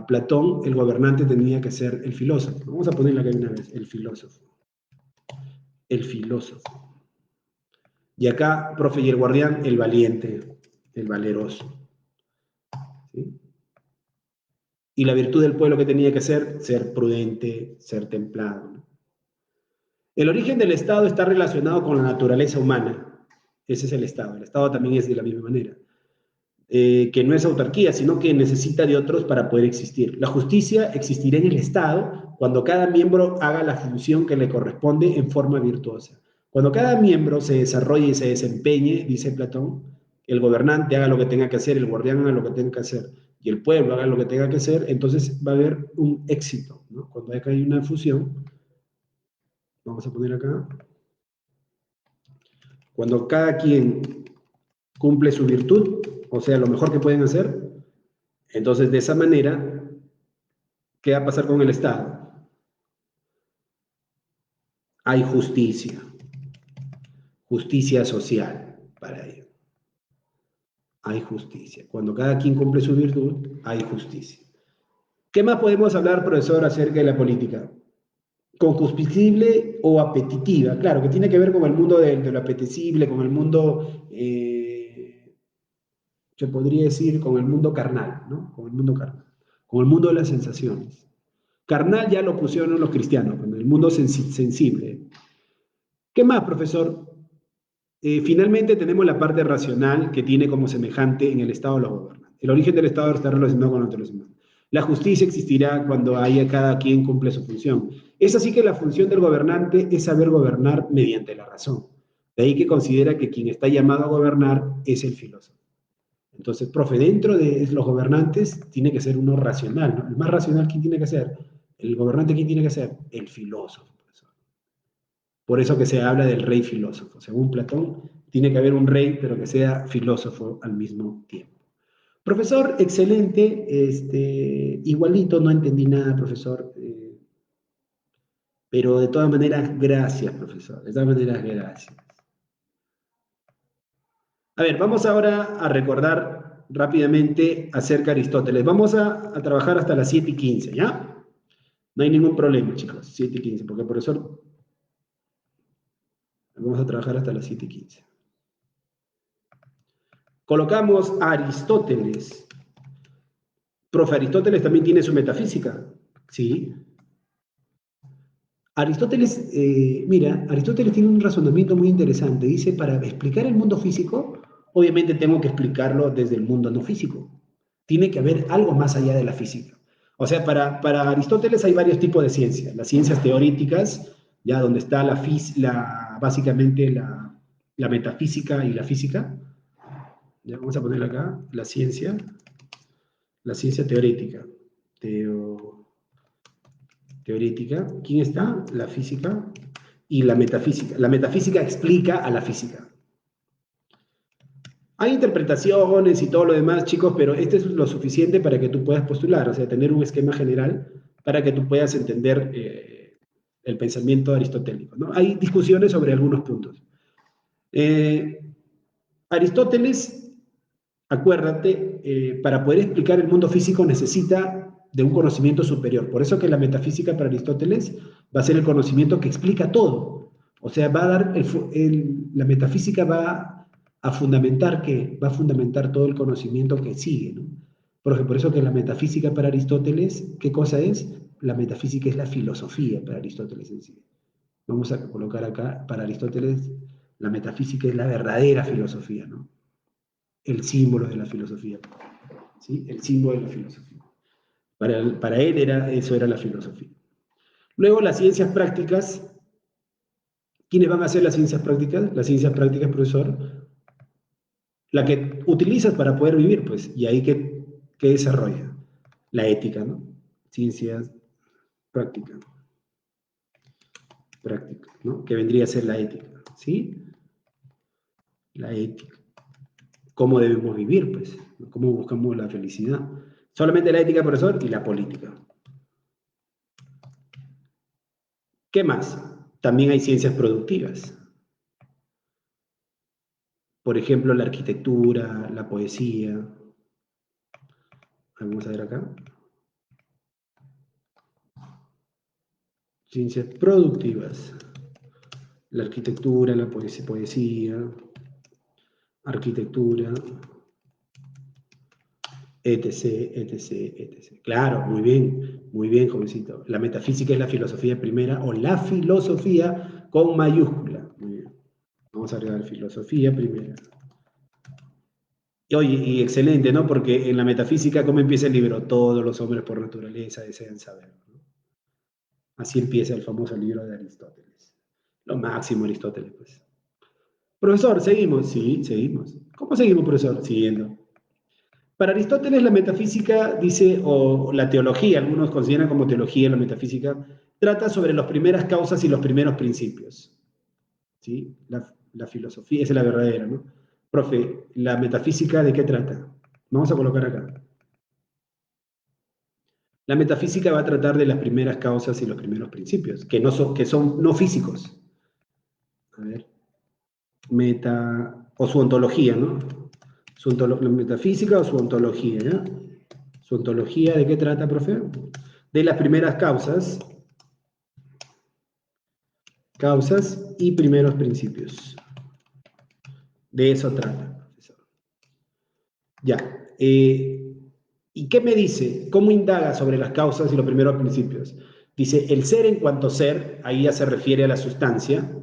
Platón el gobernante tenía que ser el filósofo. Vamos a ponerle acá una vez, el filósofo. El filósofo. Y acá, profe, y el guardián, el valiente, el valeroso. ¿Sí? Y la virtud del pueblo que tenía que ser prudente, ser templado, ¿no? El origen del Estado está relacionado con la naturaleza humana. Ese es el Estado. El Estado también es de la misma manera. Que no es autarquía, sino que necesita de otros para poder existir. La justicia existirá en el Estado cuando cada miembro haga la función que le corresponde en forma virtuosa. Cuando cada miembro se desarrolle y se desempeñe, dice Platón, el gobernante haga lo que tenga que hacer, el guardián haga lo que tenga que hacer y el pueblo haga lo que tenga que hacer, entonces va a haber un éxito, ¿no? Cuando hay una fusión, vamos a poner acá, cuando cada quien cumple su virtud, o sea, lo mejor que pueden hacer, entonces de esa manera, ¿qué va a pasar con el Estado? Hay justicia, justicia social para ello. Hay justicia. Cuando cada quien cumple su virtud, hay justicia. ¿Qué más podemos hablar, profesor, acerca de la política? Concupiscible o apetitiva, claro, que tiene que ver con el mundo de lo apetecible, con el mundo, se podría decir, con el mundo carnal, ¿no? Con el mundo carnal, con el mundo de las sensaciones. Carnal ya lo pusieron los cristianos, con el mundo sensible. ¿Qué más, profesor? Finalmente tenemos la parte racional que tiene como semejante en el Estado los gobernantes. El origen del Estado está relacionado con los humanos. La justicia existirá cuando haya cada quien cumple su función. Es así que la función del gobernante es saber gobernar mediante la razón. De ahí que considera que quien está llamado a gobernar es el filósofo. Entonces, profe, dentro de los gobernantes tiene que ser uno racional, ¿no? El más racional, ¿quién tiene que ser? El gobernante, ¿quién tiene que ser? El filósofo. Por eso que se habla del rey filósofo. Según Platón, tiene que haber un rey, pero que sea filósofo al mismo tiempo. Profesor, excelente. Igualito, no entendí nada, profesor. Pero de todas maneras, gracias, profesor. De todas maneras, gracias. A ver, vamos ahora a recordar rápidamente acerca de Aristóteles. Vamos a trabajar hasta las 7:15, ¿ya? No hay ningún problema, chicos, 7:15, porque el profesor... Vamos a trabajar hasta las 7:15. Colocamos a Aristóteles. Profe, Aristóteles también tiene su metafísica. Sí. Aristóteles, mira, Aristóteles tiene un razonamiento muy interesante. Dice, para explicar el mundo físico, obviamente tengo que explicarlo desde el mundo no físico. Tiene que haber algo más allá de la física. O sea, para Aristóteles hay varios tipos de ciencias. Las ciencias teóricas, ya donde está básicamente la metafísica y la física. Ya vamos a ponerla acá, la ciencia teorética. Teorética. ¿Quién está? La física y la metafísica. La metafísica explica a la física. Hay interpretaciones y todo lo demás, chicos, pero esto es lo suficiente para que tú puedas postular, o sea, tener un esquema general para que tú puedas entender el pensamiento aristotélico, ¿no? Hay discusiones sobre algunos puntos. Aristóteles, acuérdate, para poder explicar el mundo físico necesita de un conocimiento superior. Por eso que la metafísica para Aristóteles va a ser el conocimiento que explica todo. O sea, va a dar la metafísica va a fundamentar ¿qué? Va a fundamentar todo el conocimiento que sigue, ¿no? Por eso que la metafísica para Aristóteles, ¿qué cosa es? La metafísica es la filosofía para Aristóteles en sí. Vamos a colocar acá, para Aristóteles, la metafísica es la verdadera filosofía, ¿no? El símbolo de la filosofía, ¿sí? El símbolo de la filosofía. Para él eso era la filosofía. Luego las ciencias prácticas. ¿Quiénes van a hacer las ciencias prácticas? Las ciencias prácticas, profesor, la que utilizas para poder vivir, pues, y ahí ¿qué desarrolla? La ética, ¿no? Ciencias prácticas, ¿no? Que vendría a ser la ética, ¿sí? La ética. ¿Cómo debemos vivir, pues? ¿Cómo buscamos la felicidad? Solamente la ética, profesor, y la política. ¿Qué más? También hay ciencias productivas. Por ejemplo, la arquitectura, la poesía. Vamos a ver acá. Ciencias productivas. La arquitectura, la poesía, arquitectura, etc, etc, etc. Claro, muy bien, jovencito. La metafísica es la filosofía primera o la filosofía con mayúscula. Muy bien. Vamos a agregar filosofía primera. Y oye, y excelente, ¿no? Porque en la metafísica, ¿cómo empieza el libro? Todos los hombres por naturaleza desean saber, ¿no? Así empieza el famoso libro de Aristóteles. Lo máximo Aristóteles, pues. Profesor, ¿seguimos? Sí, seguimos. ¿Cómo seguimos, profesor? Siguiendo. Para Aristóteles la metafísica dice, o la teología, algunos consideran como teología la metafísica, trata sobre las primeras causas y los primeros principios. ¿Sí? La filosofía, esa es la verdadera, ¿no? Profe, ¿la metafísica de qué trata? Vamos a colocar acá. La metafísica va a tratar de las primeras causas y los primeros principios, que son no físicos. A ver, o su ontología, ¿no? La metafísica o su ontología, ¿ya? ¿Su ontología de qué trata, profe? De las primeras causas y primeros principios. De eso trata, profesor. Ya. ¿Y qué me dice? ¿Cómo indaga sobre las causas y los primeros principios? Dice, el ser en cuanto ser, ahí ya se refiere a la sustancia,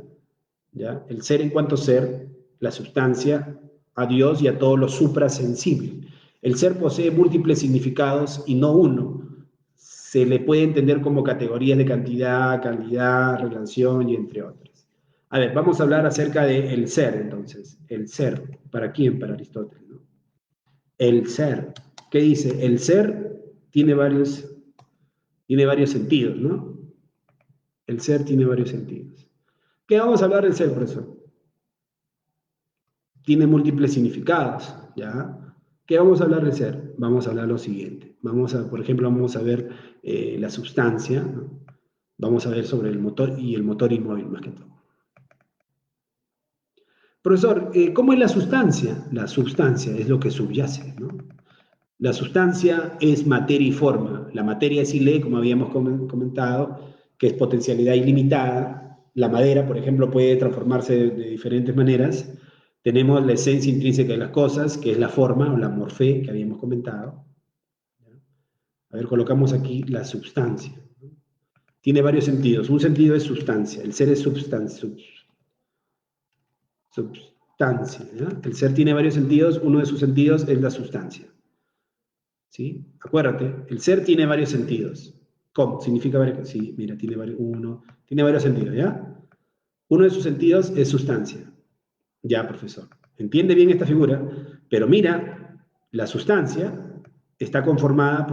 ¿ya? El ser en cuanto ser, la sustancia, a Dios y a todo lo suprasensible. El ser posee múltiples significados y no uno. Se le puede entender como categorías de cantidad, calidad, relación y entre otras. A ver, vamos a hablar acerca del ser, entonces. El ser, ¿para quién? Para Aristóteles, ¿no? El ser. ¿Qué dice? El ser tiene varios sentidos, ¿no? El ser tiene varios sentidos. ¿Qué vamos a hablar del ser, profesor? Tiene múltiples significados, ¿ya? ¿Qué vamos a hablar del ser? Vamos a hablar lo siguiente. Por ejemplo, vamos a ver la sustancia, ¿no? Vamos a ver sobre el motor y el motor inmóvil, más que todo. Profesor, ¿cómo es la sustancia? La sustancia es lo que subyace, ¿no? La sustancia es materia y forma. La materia es ile, como habíamos comentado, que es potencialidad ilimitada. La madera, por ejemplo, puede transformarse de diferentes maneras. Tenemos la esencia intrínseca de las cosas, que es la forma o la morfé, que habíamos comentado. A ver, colocamos aquí la sustancia. Tiene varios sentidos. Un sentido es sustancia. El ser es substancia. ¿Ya? El ser tiene varios sentidos. Uno de sus sentidos es la sustancia. ¿Sí? Acuérdate, el ser tiene varios sentidos. ¿Cómo? Significa varios. Sí, mira, tiene varios sentidos, ¿ya? Uno de sus sentidos es sustancia. Ya, profesor. Entiende bien esta figura, pero mira, la sustancia está conformada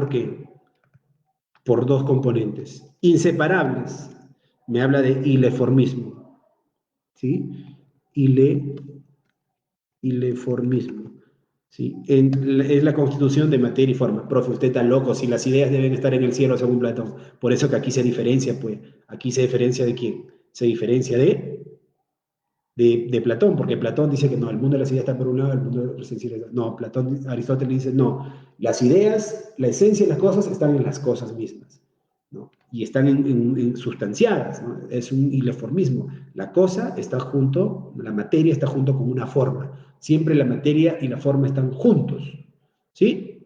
por dos componentes inseparables. Me habla de ileformismo. ¿Sí? Ileformismo. ¿Sí? Es la constitución de materia y forma. Profe, usted está loco, si las ideas deben estar en el cielo según Platón. Por eso que aquí se diferencia, pues. Aquí se diferencia de quién? Se diferencia de Platón, porque Platón dice que no, el mundo de las ideas está por un lado, el mundo de las sensibles. No, Aristóteles dice, no, las ideas, la esencia de las cosas están en las cosas mismas, ¿no? Y están sustanciadas, ¿no? Es un ileformismo. La cosa está junto, la materia está junto con una forma. Siempre la materia y la forma están juntos, ¿sí?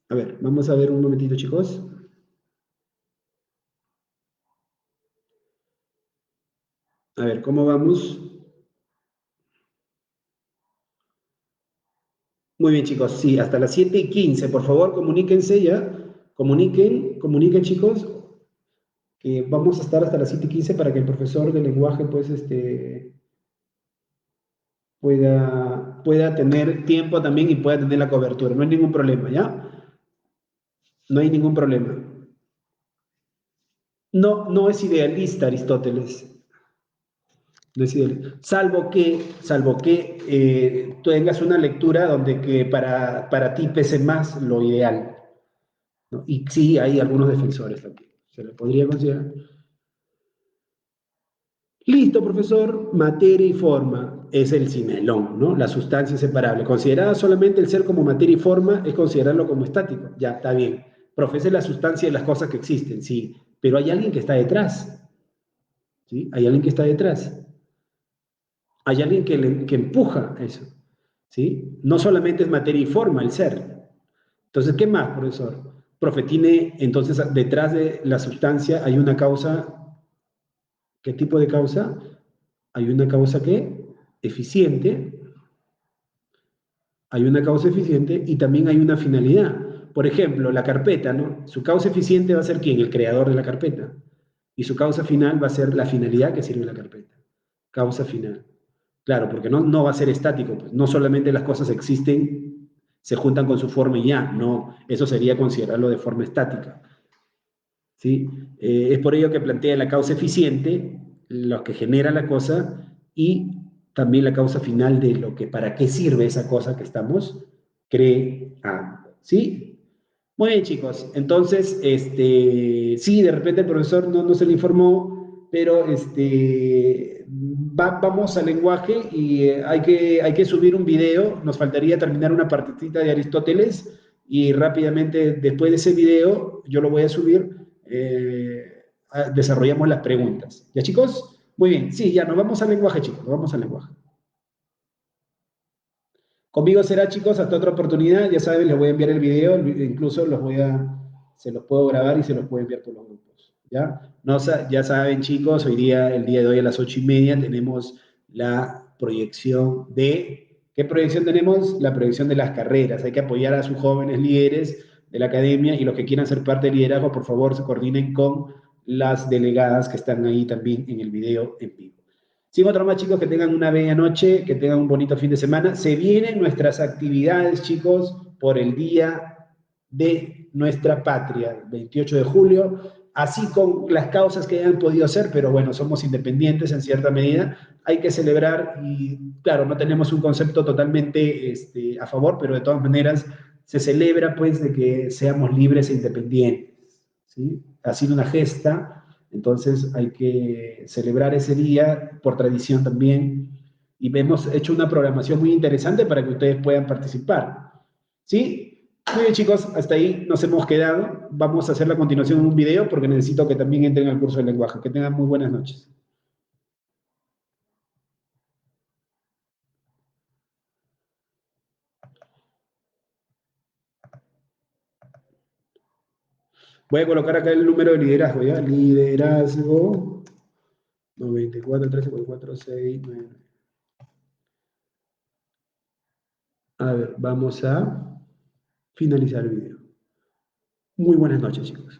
A ver, vamos a ver un momentito, chicos. A ver, ¿cómo vamos? Muy bien, chicos. Sí, hasta las 7:15. Por favor, comuníquense ya. Comuniquen, chicos, que vamos a estar hasta las 7:15 para que el profesor de lenguaje, pues, pueda tener tiempo también y pueda tener la cobertura. No hay ningún problema, ¿ya? No hay ningún problema. No, no es idealista Aristóteles. No es idealista. Salvo que tengas una lectura donde que para ti pese más lo ideal, ¿no? Y sí, hay algunos defensores también. Se le podría considerar. Listo, profesor, materia y forma es el cimelón, ¿no? La sustancia inseparable. Considerada solamente el ser como materia y forma es considerarlo como estático. Ya, está bien. Profesa la sustancia de las cosas que existen, sí, pero hay alguien que está detrás, ¿sí? Hay alguien que está detrás. Hay alguien que empuja eso, ¿sí? No solamente es materia y forma el ser. Entonces, ¿qué más, profesor? Profe, tiene, entonces, detrás de la sustancia hay una causa. ¿Qué tipo de causa? Hay una causa que eficiente, hay una causa eficiente y también hay una finalidad. Por ejemplo, la carpeta, ¿no? Su causa eficiente va a ser ¿quién? El creador de la carpeta. Y su causa final va a ser la finalidad que sirve la carpeta. Causa final. Claro, porque no va a ser estático, pues. No solamente las cosas existen, se juntan con su forma y ya, no, eso sería considerarlo de forma estática. ¿Sí? Es por ello que plantea la causa eficiente, lo que genera la cosa, y también la causa final de lo que, para qué sirve esa cosa que estamos creando. ¿Sí? Muy bien, chicos. Entonces, sí, de repente el profesor no se le informó, pero vamos al lenguaje y hay que subir un video. Nos faltaría terminar una partecita de Aristóteles y rápidamente después de ese video, yo lo voy a subir, desarrollamos las preguntas. ¿Ya, chicos? Muy bien. Sí, ya nos vamos al lenguaje, chicos. Nos vamos al lenguaje. Conmigo será, chicos, hasta otra oportunidad. Ya saben, les voy a enviar el video, incluso se los puedo grabar y se los puedo enviar por los grupos. ¿Ya? No, ya saben, chicos, el día de hoy a las 8:30 tenemos la proyección de... ¿Qué proyección tenemos? La proyección de las carreras. Hay que apoyar a sus jóvenes líderes de la academia y los que quieran ser parte del liderazgo, por favor, se coordinen con las delegadas que están ahí también en el video en vivo. Sin otro más, chicos, que tengan una bella noche, que tengan un bonito fin de semana. Se vienen nuestras actividades, chicos, por el Día de nuestra Patria, 28 de julio, así con las causas que hayan podido ser, pero bueno, somos independientes en cierta medida. Hay que celebrar y, claro, no tenemos un concepto totalmente a favor, pero de todas maneras se celebra, pues, de que seamos libres e independientes, ¿sí? Ha sido una gesta, entonces hay que celebrar ese día por tradición también. Y hemos hecho una programación muy interesante para que ustedes puedan participar. ¿Sí? Muy bien, chicos, hasta ahí nos hemos quedado. Vamos a hacer la continuación en un video porque necesito que también entren al curso de lenguaje. Que tengan muy buenas noches. Voy a colocar acá el número de liderazgo, ¿ya? Liderazgo 94 13 44 6 9. A ver, vamos a finalizar el video. Muy buenas noches, chicos.